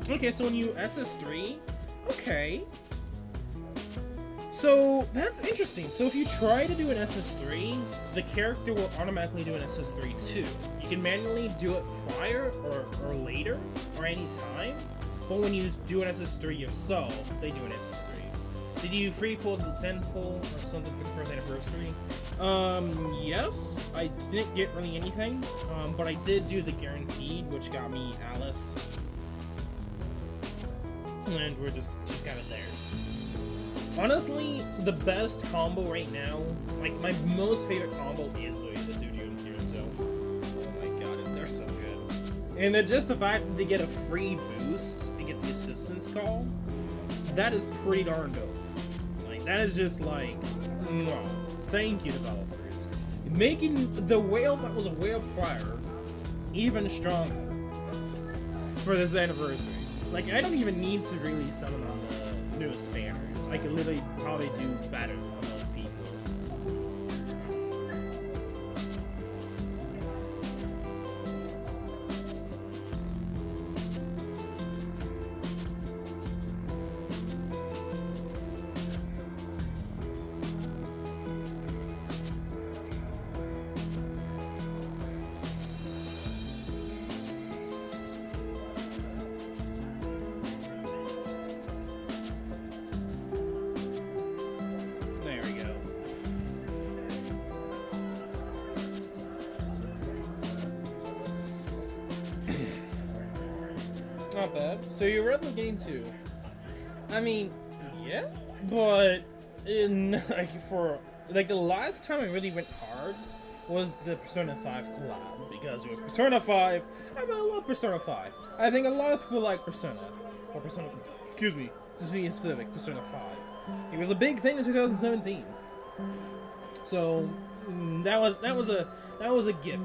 Okay, so when you SS3, okay. So that's interesting. So if you try to do an SS3, the character will automatically do an SS3 too. You can manually do it prior or later or any time, but when you do an SS3 yourself, they do an SS3. Did you free pull the 10 pull or something for the first anniversary? Yes. I didn't get really anything, but I did do the guaranteed, which got me Alice. And we're just kind of there. Honestly, the best combo right now, like my most favorite combo is literally the Suju and Kirito. Oh my god, they're so good. And then just the fact that they get a free boost and get the assistance call, that is pretty darn dope. Like, that is just like, mwah. Thank you, developers. Making the whale that was a whale prior even stronger for this anniversary. Like, I don't even need to really summon on the newest banners. I could literally probably do better than most people. Not bad. So you read the game too. I mean, yeah, but in like the last time I really went hard was the Persona 5 collab, because it was Persona 5. I mean, I love Persona 5. I think a lot of people like Persona, or Persona. Excuse me, to be specific, Persona 5. It was a big thing in 2017. So that was a gift.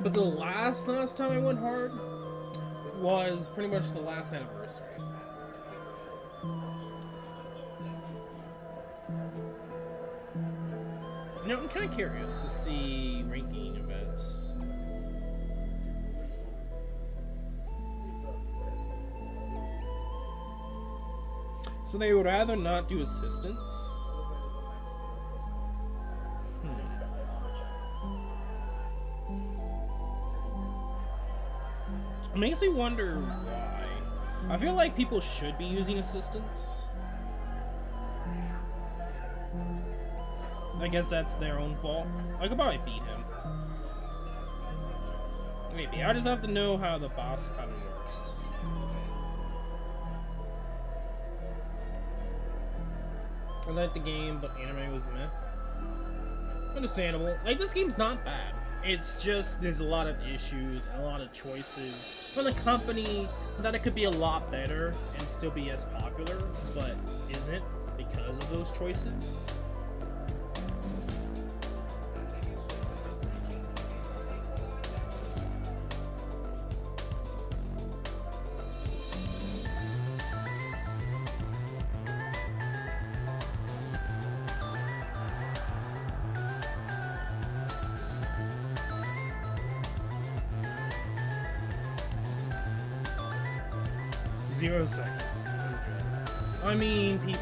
But the last time I went hard was pretty much the last anniversary. You know, I'm kind of curious to see ranking events. So they would rather not do assistance. It makes me wonder why. I feel like people should be using assistance. I guess that's their own fault. I could probably beat him. Maybe. I just have to know how the boss pattern works. I liked the game, but anime was meh. Understandable. Like, this game's not bad. It's just, there's a lot of issues and a lot of choices from the company that it could be a lot better and still be as popular, but isn't because of those choices. I mean, P5.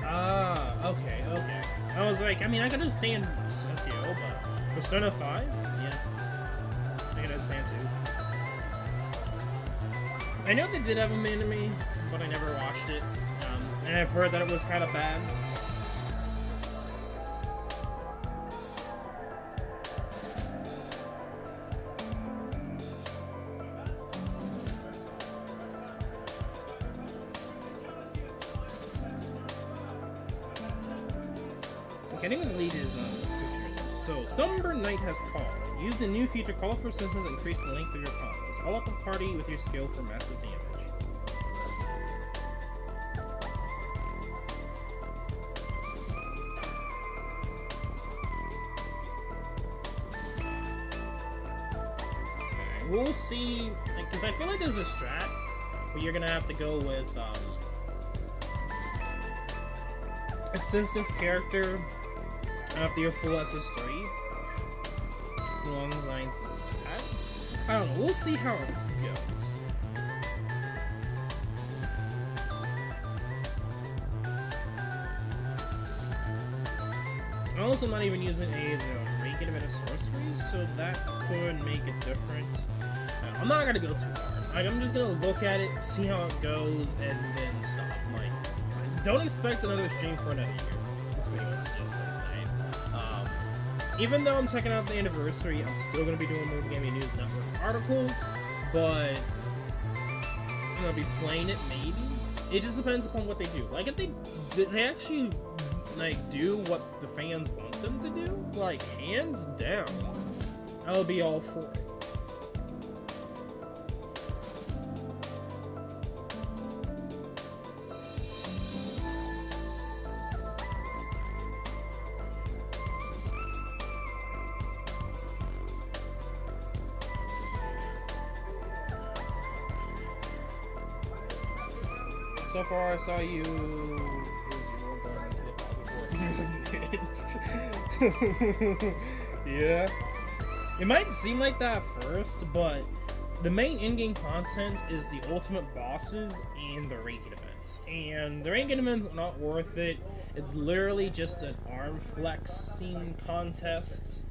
Ah, okay. I was like, I mean, I can understand SAO, but Persona 5? Yeah. I can understand too. I know they did have an anime, but I never watched it. And I've heard that it was kind of bad. I can't even lead his So, Sunburn Knight has called. Use the new feature Call for Assistance and increase the length of your combos. Call up the party with your skill for massive damage. Okay, we'll see, because I feel like there's a strat where you're gonna have to go with assistance character after your full SS3. As long as I see that. I don't know, we'll see how it goes. I'm also not even using a ranking event of sorceries, so that could make a difference. I'm not gonna go too hard. Like, I'm just gonna look at it, see how it goes, and then stop. Like, don't expect another stream for another year. This video is just insane. Even though I'm checking out the anniversary, I'm still gonna be doing Mobile Gaming News Network articles, but I'm gonna be playing it maybe. It just depends upon what they do. Like, if they actually like do what the fans want them to do, like hands down, I'll be all for it. So far, I saw you. Yeah. It might seem like that first, but the main in-game content is the ultimate bosses and the ranking events. And the ranking events are not worth it. It's literally just an arm flexing contest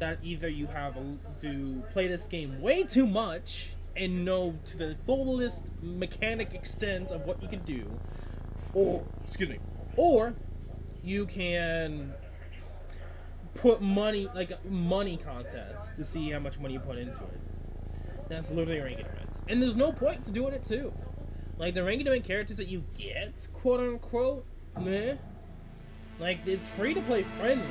that either you have to play this game way too much and know to the fullest mechanic extent of what you can do, or you can put money, like a money contest, to see how much money you put into it. That's literally ranking events, and there's no point to doing it too. Like, the ranking event characters that you get, quote unquote, meh. Like, it's free to play friendly,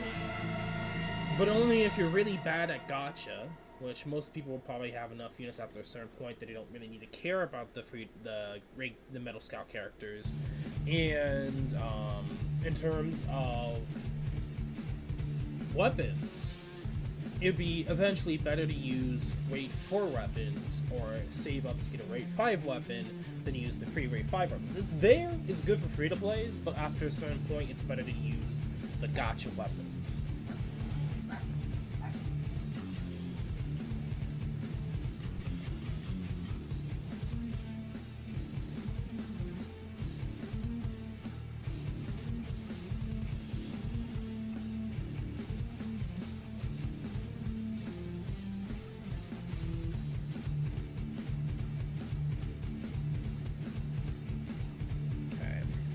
but only if you're really bad at gacha. Which most people will probably have enough units after a certain point that they don't really need to care about the Metal Scout characters. And in terms of weapons, it'd be eventually better to use rate 4 weapons or save up to get a rate 5 weapon than use the free rate 5 weapons. It's there, it's good for free to plays, but after a certain point, it's better to use the gacha weapons.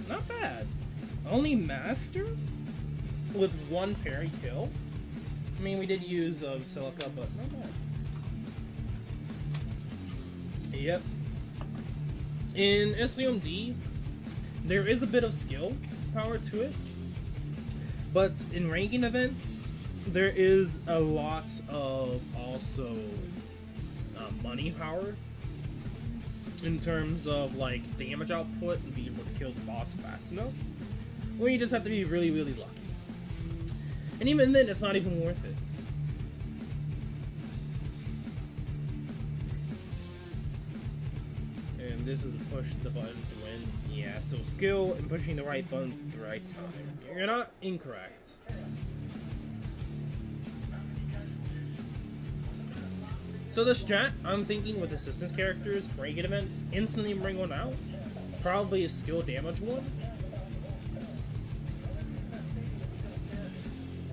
Not bad. Only master with 1 parry kill. I mean, we did use silica, but not bad. Yep. In SAO MD, there is a bit of skill power to it, but in ranking events, there is a lot of also money power. In terms of, like, damage output and being able to kill the boss fast enough, or you just have to be really, really lucky. And even then, it's not even worth it. And this is push the button to win. Yeah, so skill and pushing the right buttons at the right time. You're not incorrect. So the strat I'm thinking with assistance characters for ranking events, instantly bring one out. Probably a skill damage one.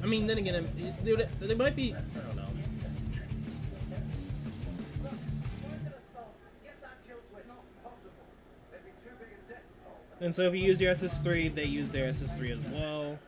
I mean, then again, they might be, I don't know. And so if you use your SS3, they use their SS3 as well.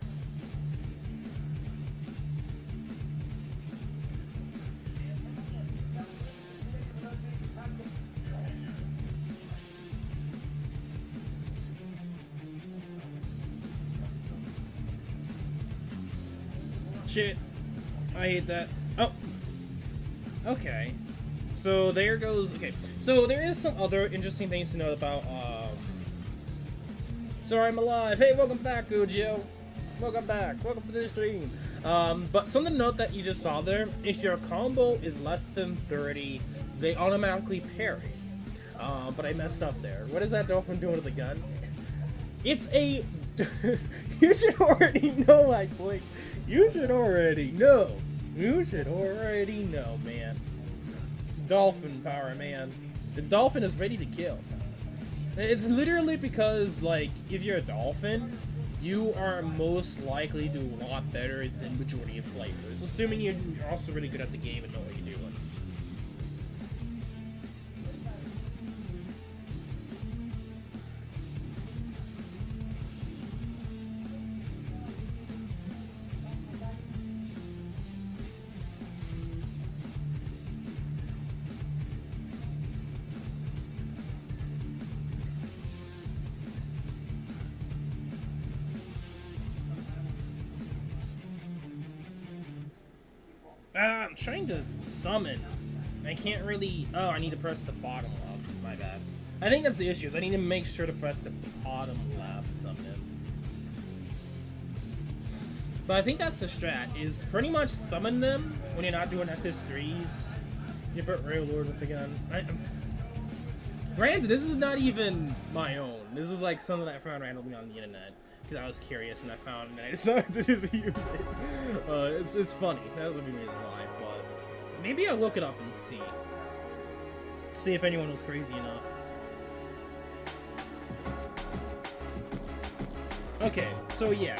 Shit. I hate that. Oh. Okay. So there goes... Okay. So there is some other interesting things to know about, Sorry, I'm alive. Hey, welcome back, Ujo. Welcome back. Welcome to the stream. But something to note that you just saw there, if your combo is less than 30, they automatically parry. But I messed up there. What is that Dolphin doing with the gun? It's a... You should already know, I blink. You should already know. You should already know, man. Dolphin power, man. The Dolphin is ready to kill. It's literally because, like, if you're a Dolphin, you are most likely to do a lot better than majority of players, assuming you're also really good at the game and know what you're doing. I'm trying to summon. I can't really... Oh, I need to press the bottom left. My bad. I think that's the issue, is I need to make sure to press the bottom left summon him. But I think that's the strat, is pretty much summon them when you're not doing SS3s. You put Railord with the gun. Granted, this is not even my own. This is like something that I found randomly on the internet. Because I was curious and I found it and I decided to just use it. It's funny. That would be the reason why. But maybe I'll look it up and see. See if anyone was crazy enough. Okay, so yeah.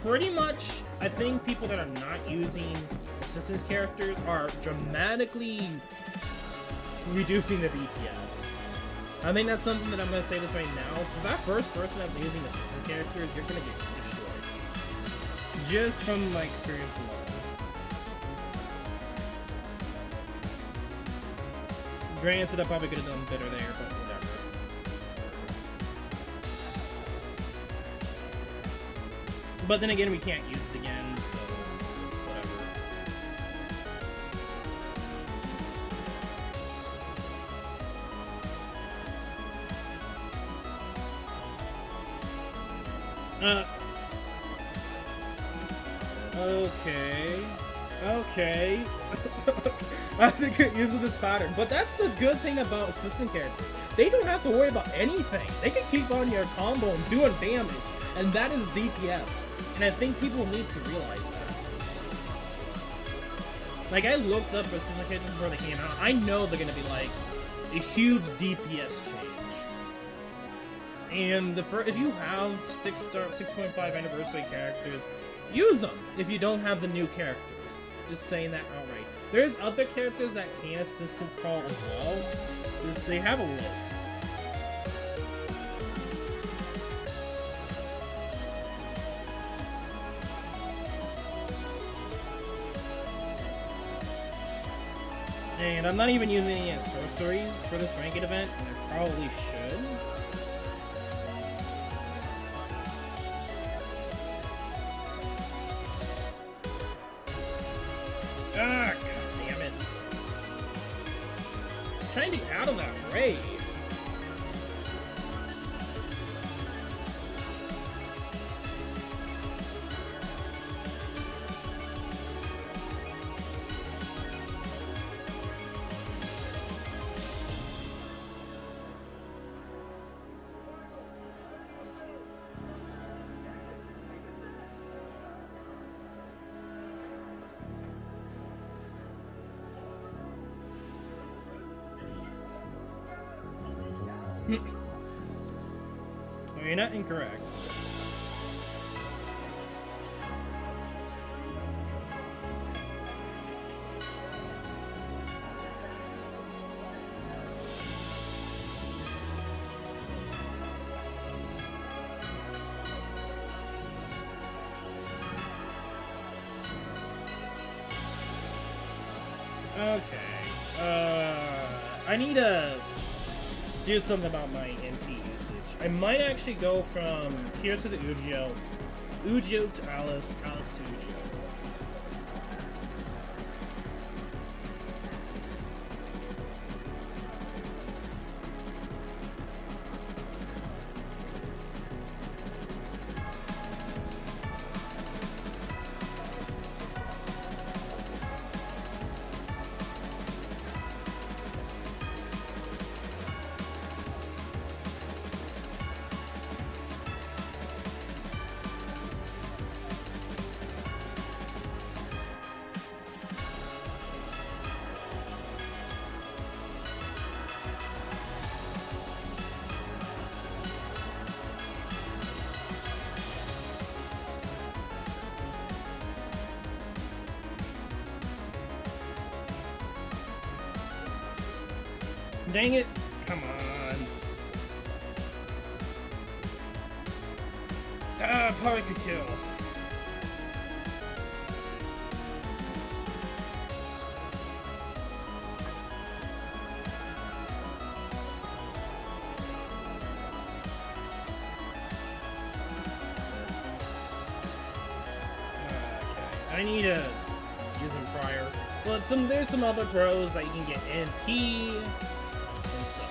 Pretty much, I think people that are not using assistance characters are dramatically reducing the DPS. I think that's something that I'm going to say this right now. For that first person that's using assistant characters, you're going to get destroyed. Just from my experience alone. Granted, I probably could have done better there, but whatever. But then again, we can't use it again, so whatever. Okay. I have to get used to this pattern. But that's the good thing about assistant characters. They don't have to worry about anything. They can keep on your combo and doing damage. And that is DPS. And I think people need to realize that. Like, I looked up assistant characters before they came out. I know they're going to be like a huge DPS change. And if you have 6.5 anniversary characters, use them if you don't have the new characters. Just saying that outright. There's other characters that can assistance call as well. They have a list. And I'm not even using any sorceries for this ranked event, and I probably should. Ah, god damn it. I'm trying to get out of that raid. Well, you're not incorrect. Okay. I need to do something about my MP usage. I might actually go from here to the Ujio, Ujio to Alice, Alice to Ujio. Dang it! Come on! Ah, probably could kill. Okay, I need to use him prior. But there's some other pros that you can get NP and such.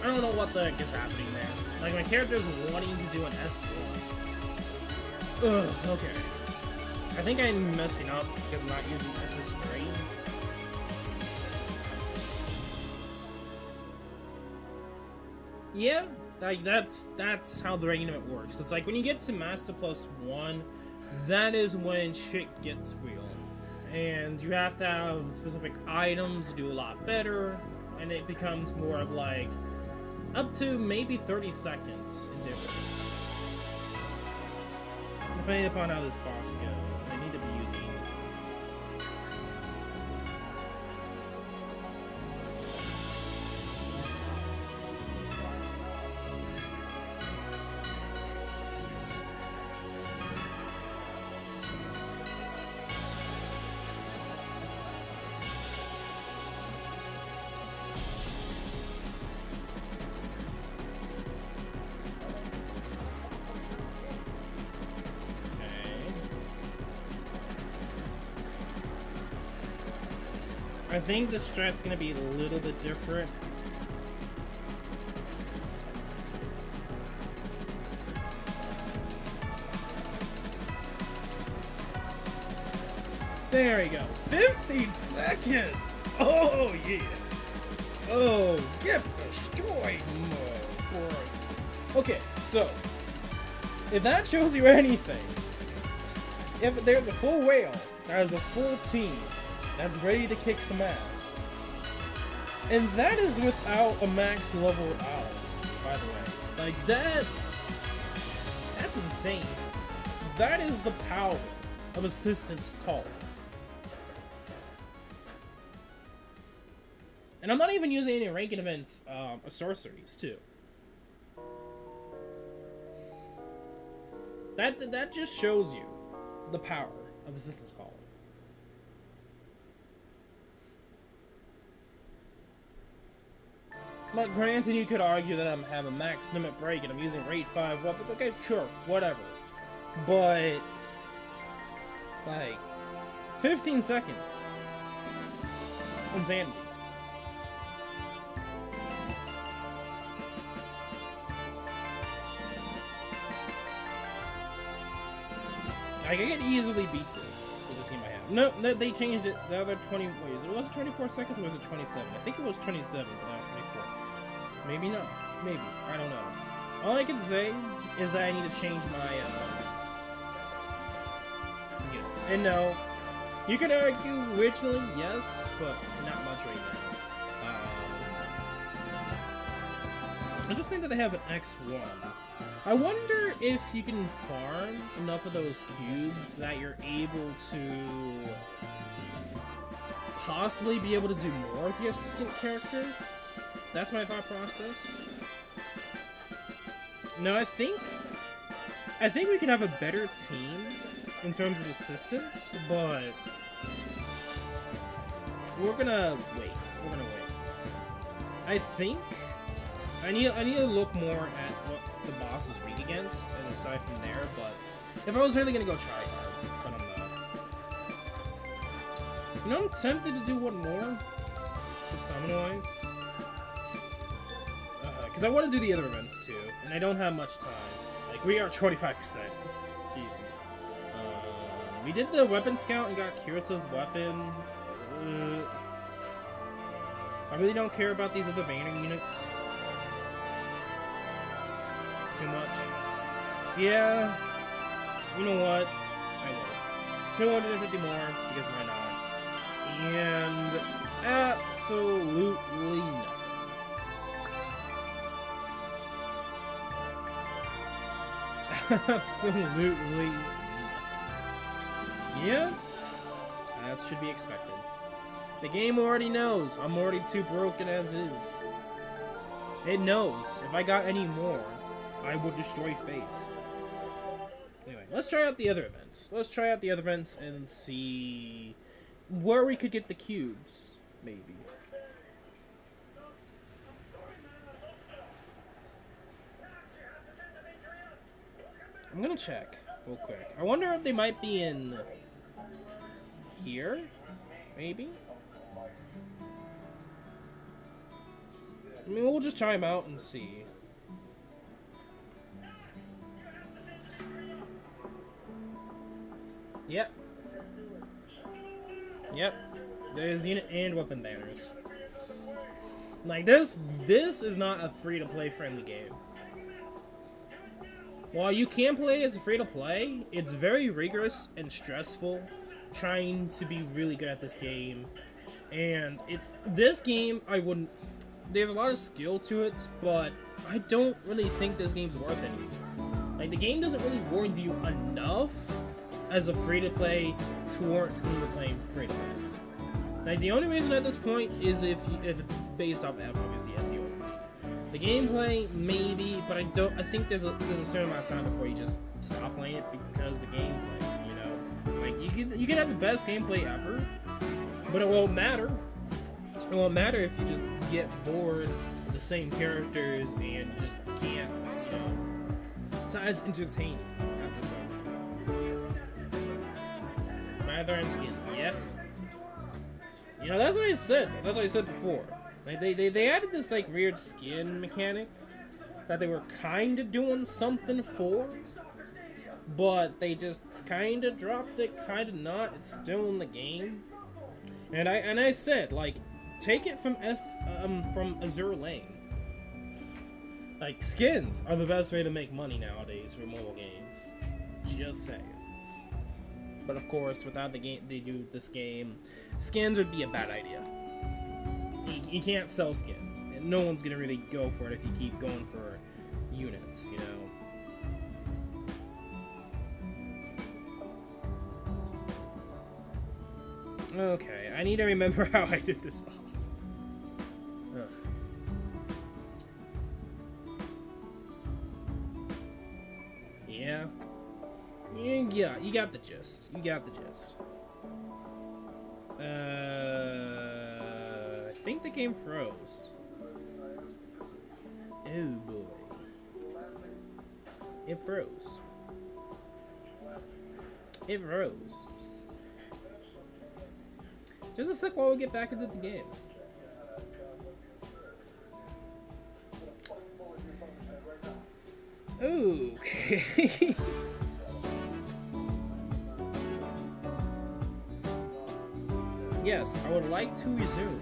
I don't know what the heck is happening there. Like, my character's wanting to do an S4. Ugh, okay. I think I'm messing up because I'm not using SS3. Yeah, like that's how the ranking limit works. It's like when you get to Master +1, that is when shit gets real. And you have to have specific items to do a lot better, and it becomes more of like up to maybe 30 seconds in difference. Depending upon how this boss goes. I need to be using I think the strat's gonna be a little bit different. There we go. 15 seconds! Oh, yeah! Oh, get destroyed, boy. Okay, so, if that shows you anything, if there's a full whale, there's a full team that's ready to kick some ass. And that is without a max leveled Alice, by the way. Like, that's insane. That is the power of Assistance Call. And I'm not even using any ranking events, sorceries, too. That just shows you the power of Assistance Call. But granted, you could argue that I'm having a max limit break and I'm using rate 5 weapons. Okay, sure, whatever. But, like, 15 seconds. Insanity. I could easily beat this with the team I have. No, they changed it. The other 20. Wait, was it 24 seconds or was it 27? I think it was 27, but now 24. Maybe not. Maybe. I don't know. All I can say is that I need to change my units. And no, you could argue originally, yes, but not much right now. I just think that they have an X1. I wonder if you can farm enough of those cubes that you're able to possibly be able to do more with the assistant character. That's my thought process. No, I think we can have a better team in terms of assistance, but we're gonna wait. I think I need to look more at what the boss is weak against and aside from there, but if I was really gonna go try hard, but I'm not. You know, I'm tempted to do one more with Summon-wise. Because I want to do the other events too, and I don't have much time. Like, we are 25%. Jesus. We did the weapon scout and got Kirito's weapon. I really don't care about these other banner units too much. Yeah, you know what? I will. 250 more, because why not? And absolutely nothing. Absolutely nothing. Yeah, that should be expected. The game already knows I'm already too broken as is. It knows if I got any more, I would destroy Face. Anyway, let's try out the other events. Let's try out the other events and see where we could get the cubes, maybe. I'm gonna check real quick. I wonder if they might be in here, maybe? I mean, we'll just try them out and see. Yep. Yep. There's unit and weapon banners. Like, this is not a free-to-play friendly game. While you can play as a free-to-play, it's very rigorous and stressful trying to be really good at this game. And this game, there's a lot of skill to it, but I don't really think this game's worth anything. Like, the game doesn't really reward you enough as a free-to-play to warrant playing free-to-play. Like, the only reason at this point is if it's based off, obviously, SAO MD. The gameplay, maybe, but I think there's a certain amount of time before you just stop playing it because the gameplay, you know? Like, you can have the best gameplay ever, but it won't matter. It won't matter if you just get bored of the same characters and just can't, you know, it's not as entertaining after some. Rather and skins, yeah. You know, that's what I said. That's what I said before. Like, they added this, like, weird skin mechanic that they were kind of doing something for, but they just kind of dropped it, kind of not. It's still in the game. And I said, like, take it from Azur Lane. Like, skins are the best way to make money nowadays for mobile games. Just saying. But of course, without the game, they do this game, skins would be a bad idea. You can't sell skins, and no one's gonna really go for it if you keep going for units, you know. Okay, I need to remember how I did this boss. Yeah. Yeah, you got the gist. You got the gist. I think the game froze. Oh boy. It froze. It froze. Just a sec while we get back into the game. Okay. Yes, I would like to resume.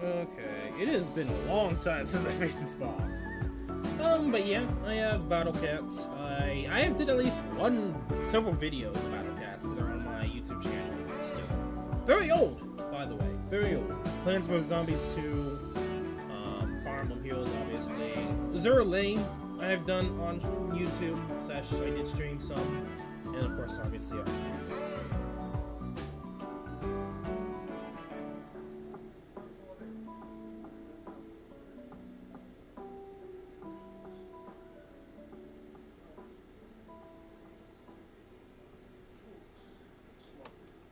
Okay, it has been a long time since I faced this boss. But yeah, I have Battle Cats. I have did at least several videos of Battle Cats that are on my YouTube channel still. Very old, by the way, very old. Plants vs. Zombies 2, Fire Emblem Heroes, obviously. Azur Lane, I have done on YouTube, I did stream some, and of course, obviously, Arknights.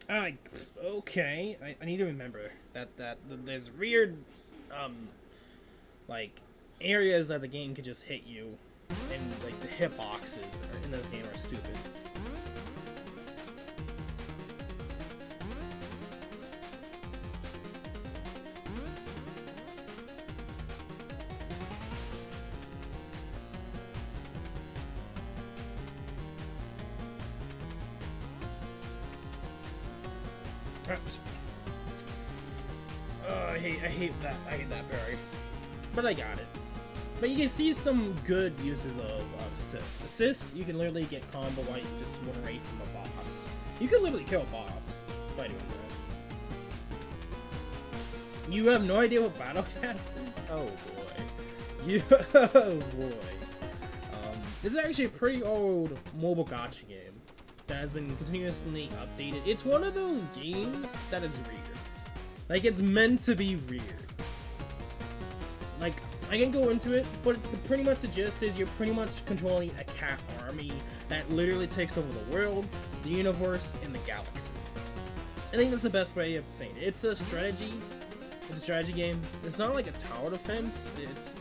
Okay. I need to remember that there's weird, like, areas that the game could just hit you, and like the hitboxes in this game are stupid. I hate that berry. But I got it. But you can see some good uses of assist. Assist, you can literally get combo while you just run away from a boss. You can literally kill a boss by doing that. You have no idea what Battle Cats is? Oh boy. Oh boy. This is actually a pretty old mobile gacha game that has been continuously updated. It's one of those games that is weird. Like, it's meant to be weird. Like, I can go into it, but pretty much the gist is you're pretty much controlling a cat army that literally takes over the world, the universe, and the galaxy. I think that's the best way of saying it. It's a strategy. It's a strategy game. It's not like a tower defense. It's,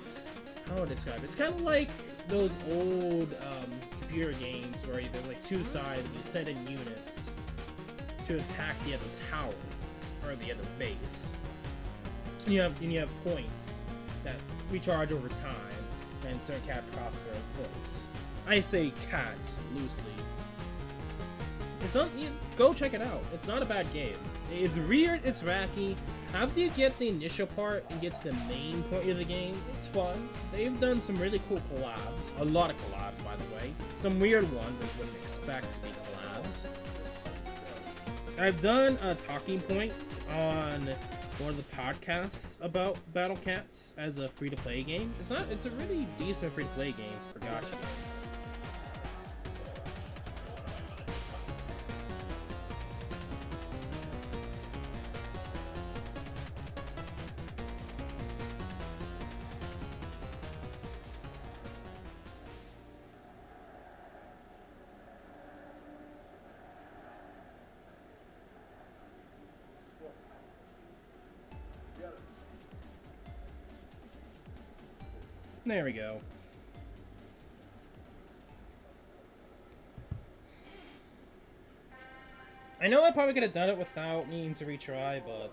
how would I describe it? It's kind of like those old computer games where there's like two sides and you send in units to attack the other tower or the other base. And you have points that recharge over time, and certain cats cost certain points. I say cats loosely. It's not. Go check it out. It's not a bad game. It's weird. It's wacky. After you get the initial part and get to the main point of the game, it's fun. They've done some really cool collabs. A lot of collabs, by the way. Some weird ones I wouldn't expect to be collabs. I've done a talking point on one of the podcasts about Battle Cats as a free-to-play game. It's a really decent free-to-play game for gacha game. There we go. I know I probably could have done it without needing to retry, but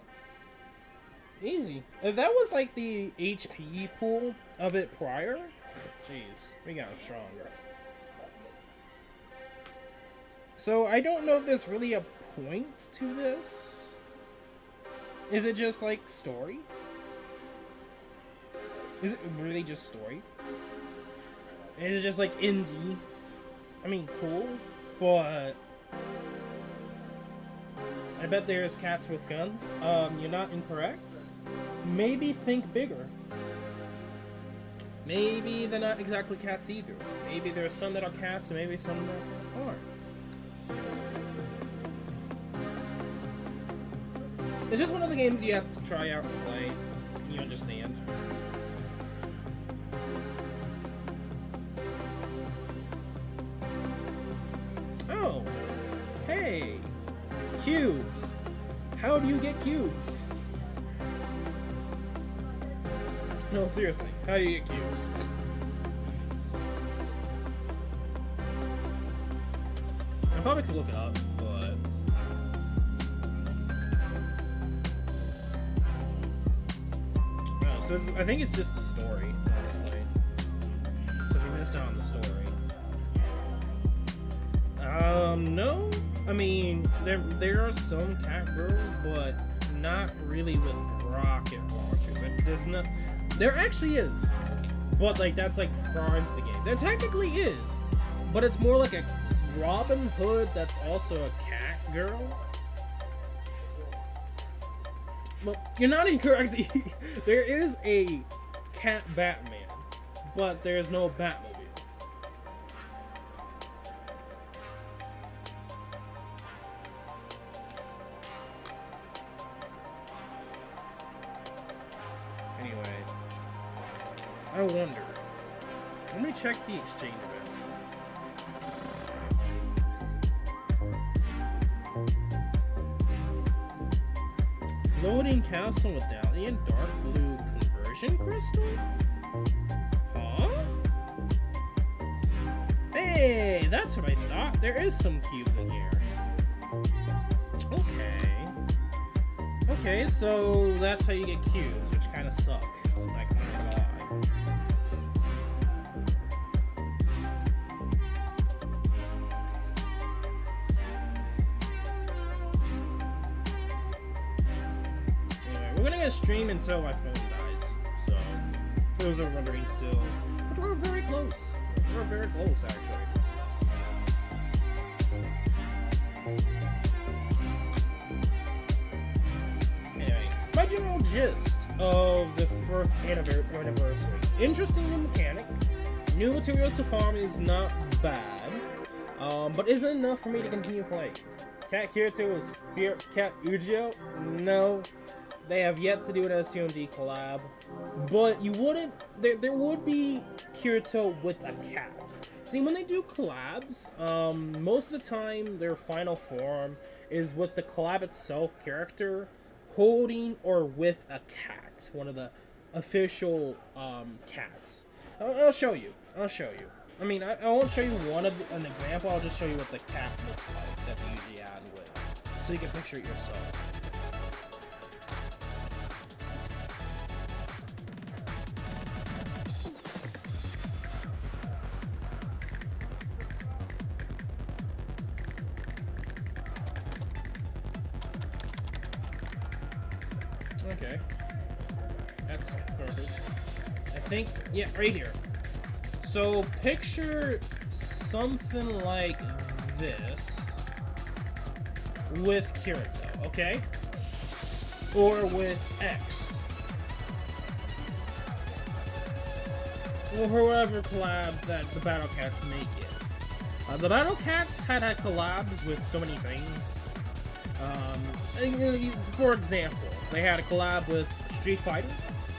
easy. If that was like the HP pool of it prior, jeez, we got stronger. So I don't know if there's really a point to this. Is it just like story? Is it really just story? Is it just like indie? I mean, cool, but I bet there's cats with guns. You're not incorrect. Maybe think bigger. Maybe they're not exactly cats either. Maybe there's some that are cats and maybe some that aren't. It's just one of the games you have to try out and play, and you understand. Oh, hey, cubes. How do you get cubes? No, seriously, how do you get cubes? I probably could look it up, but so I think it's just the story, honestly. So if you missed out on the story. No. I mean, there are some cat girls, but not really with rocket launchers. There's no. There actually is, but like that's like far into the game. There technically is, but it's more like a Robin Hood that's also a cat girl. Well, you're not incorrect. There is a cat Batman, but there's no Batmobile. Anyway, I wonder. Let me check the exchange event. Floating capsule medallion, dark blue conversion crystal? Huh? Hey, that's what I thought. There is some cubes in here. Okay. Okay, so that's how you get cubes, which kind of suck. Like, I'm not gonna lie. We're gonna get a stream until my phone dies, so for those that are wondering still. But we're very close. We're very close, actually. Anyway, my general gist of the 4th anniversary. Interesting new mechanic. New materials to farm is not bad, but isn't enough for me to continue playing. Cat Kirito is Spirit Cat Ujio? No. They have yet to do an SAO MD collab, but you wouldn't. There would be Kirito with a cat. See, when they do collabs, most of the time their final form is with the collab itself character holding or with a cat, one of the official cats. I'll show you. I'll show you. I mean, I won't show you an example. I'll just show you what the cat looks like that they usually add with, so you can picture it yourself. Okay, that's perfect. I think, yeah, right here. So picture something like this with Kirito, okay? Or with X. Or whoever collab that the Battle Cats make it. The Battle Cats had collabs with so many things. For example, they had a collab with Street Fighter.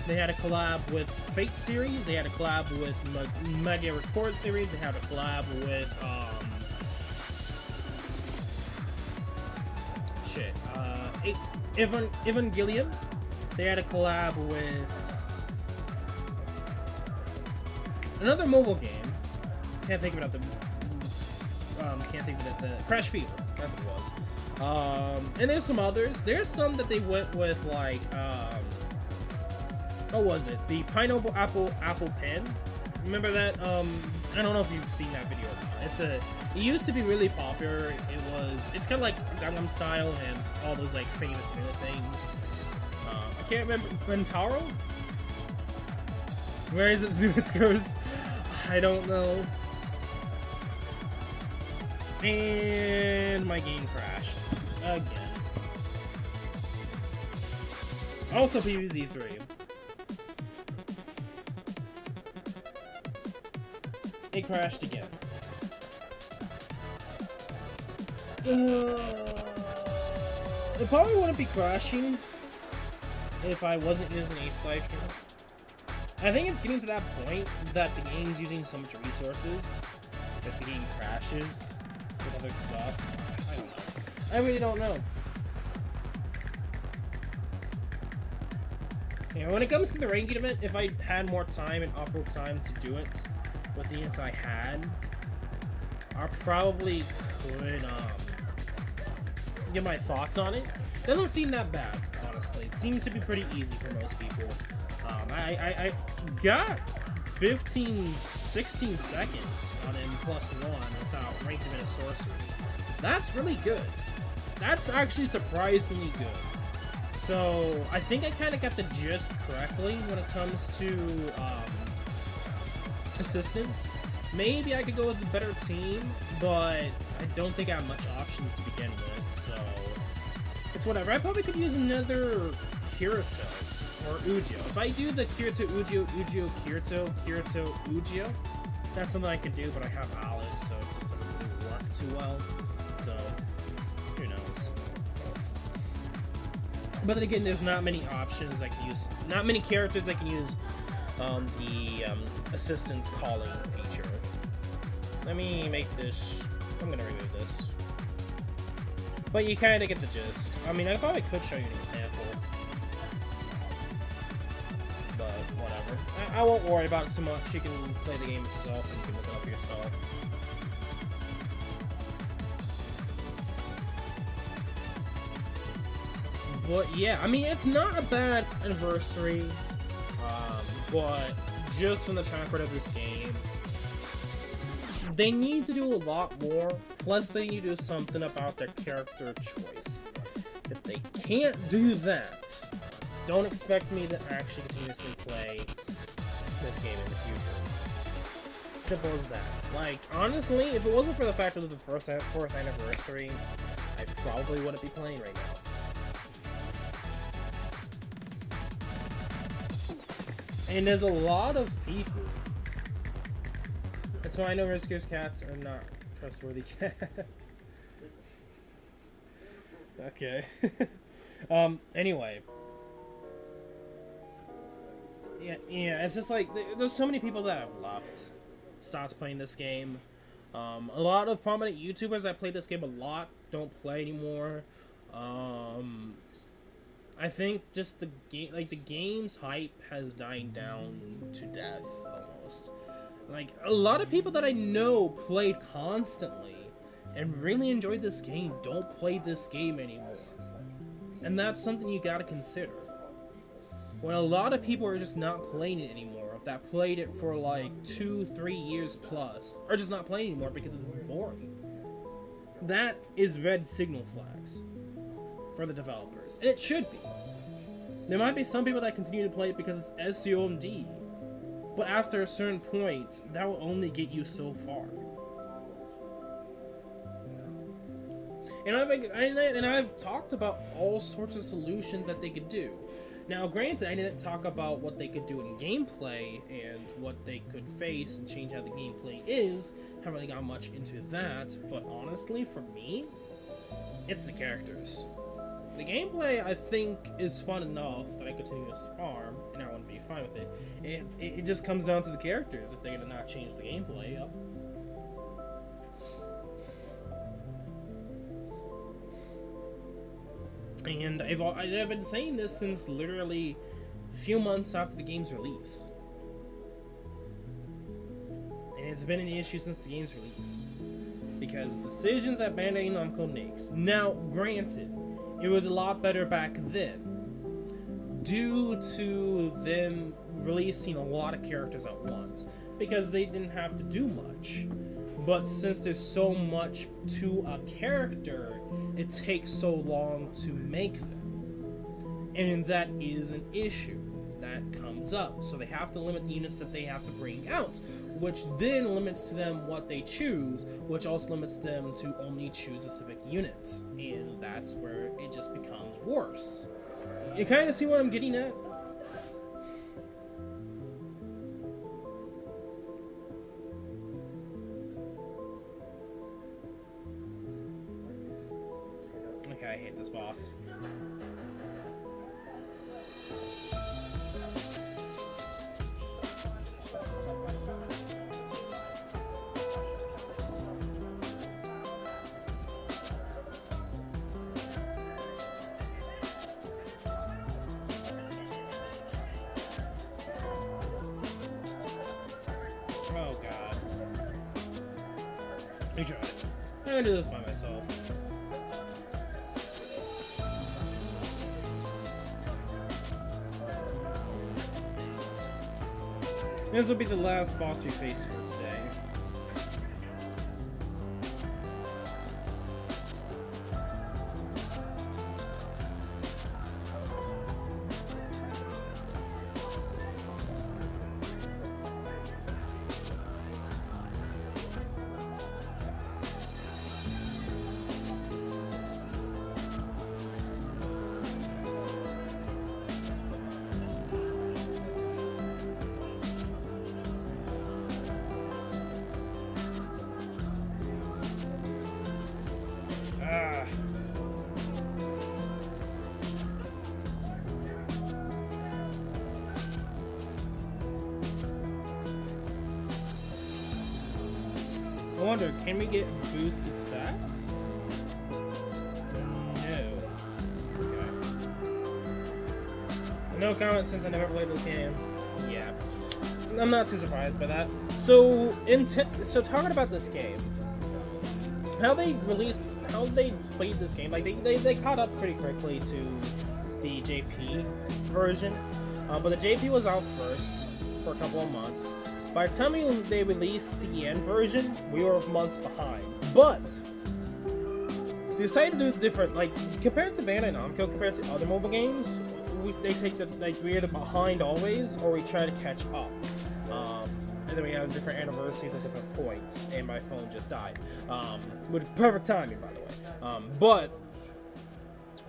They had a collab with Fate series. They had a collab with Mega Record series. They had a collab with Evangelion. They had a collab with another mobile game. Can't think of it. The Crash Fever. That's what it was. And there's some others. There's some that they went with, like, what was it? The Pineapple Apple Pen. Remember that? I don't know if you've seen that video or not. It used to be really popular. It's kind of like Gangnam Style and all those, like, famous minute things. I can't remember. Rentaro? Where is it? Zeus goes? I don't know. And my game crashed again. Also PvZ3. It crashed again. It probably wouldn't be crashing if I wasn't using Ace Livestream. I think it's getting to that point that the game's using so much resources that the game crashes with other stuff. I don't know. I really don't know. Yeah, when it comes to the ranking event, if I had more time and upload time to do it with the units I had, I probably could give my thoughts on it. Doesn't seem that bad, honestly. It seems to be pretty easy for most people. I got 15, 16 seconds on M+1 without ranking in a sorcery. That's really good. That's actually surprisingly good. So I think I kind of got the gist correctly when it comes to assistance. Maybe I could go with a better team, but I don't think I have much options to begin with, so it's whatever. I probably could use another Kirito or Ujio. If I do the Kirito, Ujio, Kirito, Ujio, that's something I could do, but I have Alice, so it just doesn't really work too well, so who knows. But then again, there's not many options I can use, not many characters I can use the assistance calling feature. Let me make this, I'm gonna remove this. But you kind of get the gist. I mean, I probably could show you an example. whatever. I won't worry about it too much. You can play the game yourself and you can look it up yourself. But yeah, I mean, it's not a bad anniversary, but just from the track record of this game, they need to do a lot more, plus they need to do something about their character choice. If they can't do that, don't expect me to actually continuously play this game in the future. Simple as that. Like, honestly, if it wasn't for the fact that it was the fourth anniversary, I probably wouldn't be playing right now. And there's a lot of people. That's why I know Rescuers cats are not trustworthy cats. Okay. Anyway. Yeah, it's just like, there's so many people that have left, stopped playing this game. A lot of prominent YouTubers that played this game a lot don't play anymore. I think just the game, like the game's hype has died down to death almost. Like a lot of people that I know played constantly and really enjoyed this game don't play this game anymore, and that's something you gotta consider. When a lot of people are just not playing it anymore, that played it for like 2-3 years plus, are just not playing anymore because it's boring. That is red signal flags for the developers, and it should be. There might be some people that continue to play it because it's SAO MD, but after a certain point, that will only get you so far. And I've talked about all sorts of solutions that they could do. Now, granted, I didn't talk about what they could do in gameplay and what they could face and change how the gameplay is. Haven't really got much into that, but honestly, for me, it's the characters. The gameplay, I think, is fun enough that I continue to farm, and I want to be fine with it. It just comes down to the characters, if they're going to not change the gameplay up. And I've been saying this since literally a few months after the game's release. And it's been an issue since the game's release. Because decisions that Bandai Namco makes. Now, granted, it was a lot better back then, due to them releasing a lot of characters at once, because they didn't have to do much. But since there's so much to a character, it takes so long to make them. And that is an issue that comes up. So they have to limit the units that they have to bring out, which then limits to them what they choose, which also limits them to only choose specific units. And that's where it just becomes worse. You kind of see what I'm getting at? Okay, I hate this boss. Oh god. Let me try it. I'm gonna do this by myself. This will be the last boss we face for today. I wonder, can we get boosted stats? No. Okay. No comment since I never played this game. Yeah. I'm not too surprised by that. So, so talking about this game, how they played this game, like they caught up pretty quickly to the JP version, but the JP was out first for a couple of months. By the time they released the EN version, we were months behind. But they decided to do it different. Like compared to Bandai Namco, compared to other mobile games, they take we're either behind always, or we try to catch up. And then we have different anniversaries at different points. And my phone just died, with perfect timing, by the way. But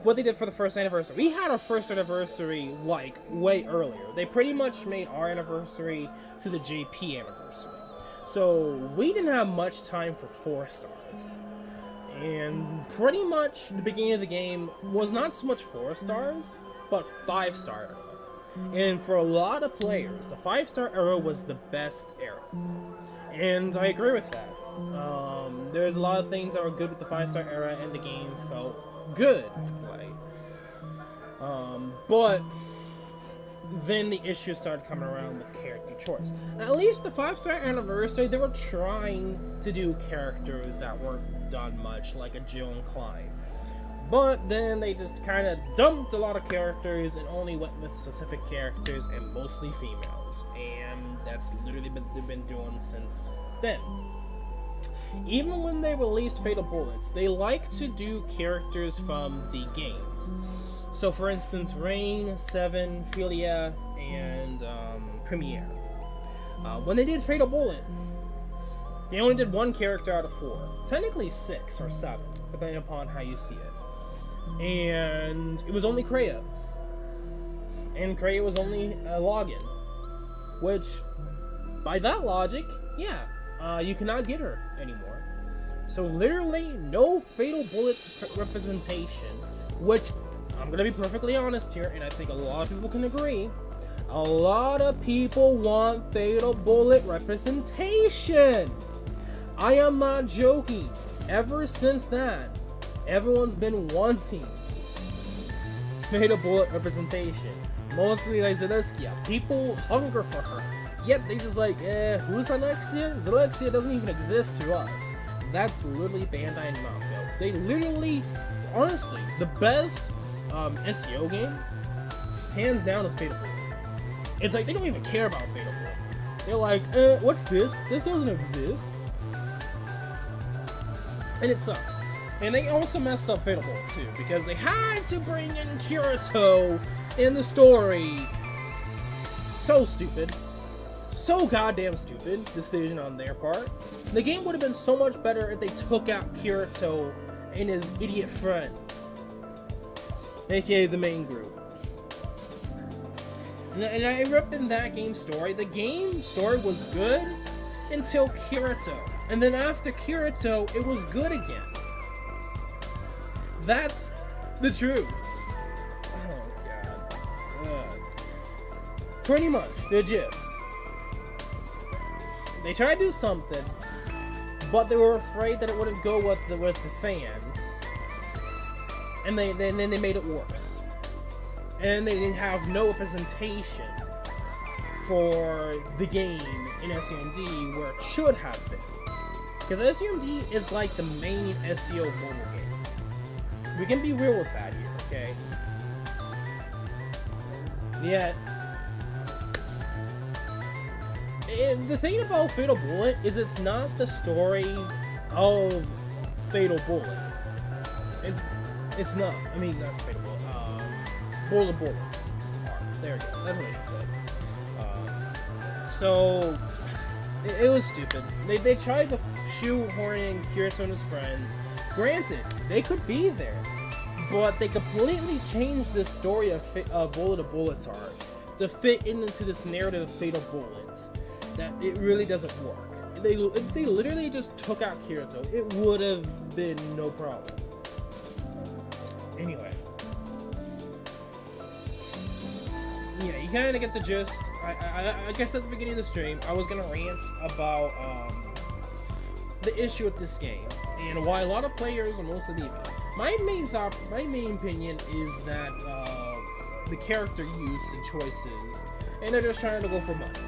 what they did for the first anniversary, we had our first anniversary like way earlier. They pretty much made our anniversary to the JP anniversary, so we didn't have much time for 4 stars. And pretty much the beginning of the game was not so much 4 stars, but 5-star era. And for a lot of players, the 5-star era was the best era. And I agree with that. There's a lot of things that were good with the 5-star era, and the game felt good to play. But then the issues started coming around with character choice. At least the 5-star anniversary, they were trying to do characters that weren't done much, like a Jill and Clyde. But then they just kind of dumped a lot of characters and only went with specific characters, and mostly females. And that's literally they've been doing since then. Even when they released Fatal Bullets, they like to do characters from the games. So for instance, Rain, Seven, Philia, and Premiere. When they did Fatal Bullet, they only did 1 character out of 4. Technically 6 or 7, depending upon how you see it. And it was only Kreia. And Kreia was only a login. Which, by that logic, yeah, you cannot get her anymore. So literally no Fatal Bullet representation, which, I'm gonna be perfectly honest here, and I think a lot of people can agree, a lot of people want Fatal Bullet representation. I am not joking. Ever since that, everyone's been wanting Fatal Bullet representation. Mostly like Zelenskia. People hunger for her. Yet they just like, who's Alexia? Zelenskia doesn't even exist to us. That's literally Bandai Namco. They literally, honestly, the best SEO game, hands down, is Fatal Bullet. It's like they don't even care about Fatal Bullet. They're like, what's this? This doesn't exist. And it sucks. And they also messed up Fatal Bullet too, because they had to bring in Kirito in the story. So stupid. So goddamn stupid decision on their part. The game would have been so much better if they took out Kirito and his idiot friends, aka the main group. And I ripped in that game story. The game story was good until Kirito. And then after Kirito, it was good again. That's the truth. Oh god. Pretty much, the gist. They tried to do something, but they were afraid that it wouldn't go with the fans. And then they made it worse. And they didn't have no representation for the game in SAO where it should have been. Because SAO is like the main SEO mobile game. We can be real with that here, okay? Yet, and the thing about Fatal Bullet is it's not the story of Fatal Bullet. It's not. I mean, not Fatal Bullet. Bullet Bullets. There we go. That's what I said. So it was stupid. They tried to shoehorn in Kirito and his friends. Granted, they could be there, but they completely changed the story of Bullet of Bullets arc to fit into this narrative of Fatal Bullet. That it really doesn't work. If they literally just took out Kirito, it would have been no problem. Anyway. Yeah, you kind of get the gist. I guess at the beginning of the stream, I was going to rant about the issue with this game and why a lot of players are mostly leaving. My main opinion is that the character use and choices, and they're just trying to go for money.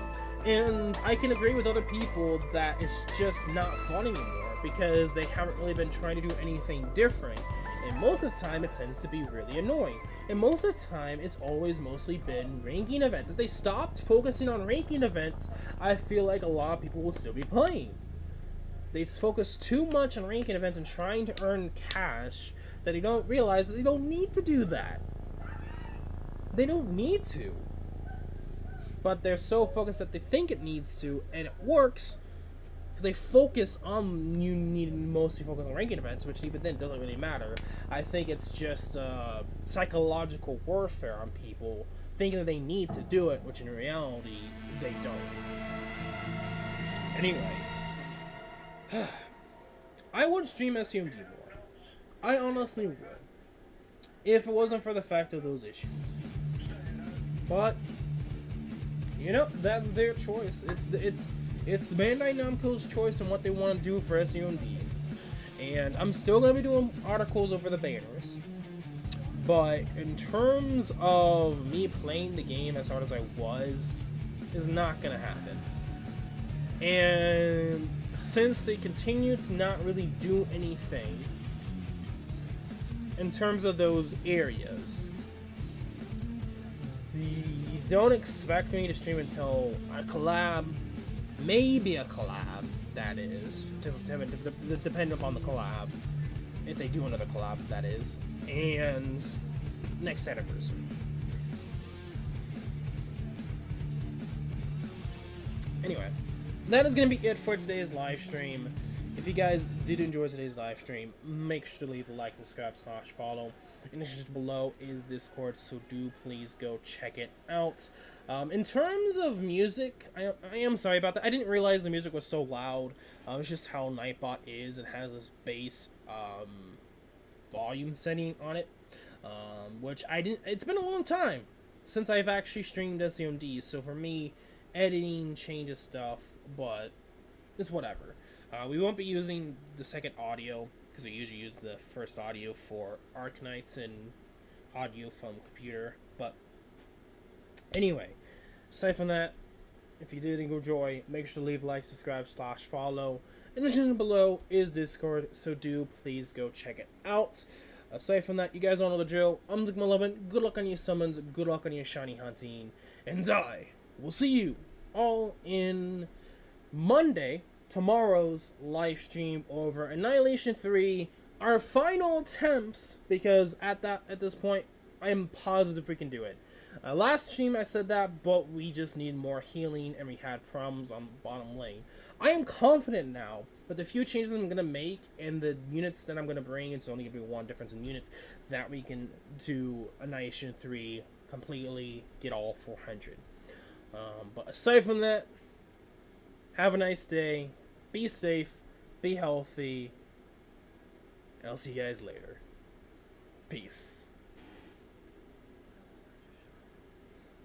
And I can agree with other people that it's just not fun anymore because they haven't really been trying to do anything different. And most of the time, it tends to be really annoying. And most of the time, it's always mostly been ranking events. If they stopped focusing on ranking events, I feel like a lot of people will still be playing. They've focused too much on ranking events and trying to earn cash that they don't realize that they don't need to do that. They don't need to. But they're so focused that they think it needs to, and it works because they focus on, you need mostly focus on ranking events, which even then doesn't really matter. I think it's just psychological warfare on people thinking that they need to do it, which in reality they don't. Anyway, I would stream SAO MD more. I honestly would, if it wasn't for the fact of those issues. But you know, that's their choice. It's the Bandai Namco's choice on what they want to do for SAO MD. And I'm still going to be doing articles over the banners. But in terms of me playing the game as hard as I was, is not going to happen. And since they continue to not really do anything in terms of those areas, don't expect me to stream until a collab, maybe a collab, that is, depending upon the collab, if they do another collab, that is, and next anniversary. Anyway, that is going to be it for today's live stream. If you guys did enjoy today's live stream, make sure to leave a like and subscribe / follow. In the description below is Discord, so do please go check it out. In terms of music, I am sorry about that. I didn't realize the music was so loud. It's just how Nightbot is. It has this bass volume setting on it, which I didn't. It's been a long time since I've actually streamed SAO MD, so for me, editing changes stuff, but it's whatever. We won't be using the second audio, because we usually use the first audio for Arknights and audio from computer. But anyway, aside from that, if you did enjoy, make sure to leave a like, subscribe / follow. In the description below is Discord, so do please go check it out. Aside from that, you guys all know the drill. I'm Zik11. Good luck on your summons, good luck on your shiny hunting, and I will see you all in Monday, tomorrow's live stream over Annihilation 3, our final attempts, because at this point I am positive we can do it. Last stream I said that, but we just need more healing and we had problems on bottom lane. I am confident now with the few changes I'm going to make and the units that I'm going to bring, it's only going to be one difference in units, that we can do Annihilation 3 completely, get all 400. But aside from that, have a nice day, be safe, be healthy, and I'll see you guys later. Peace.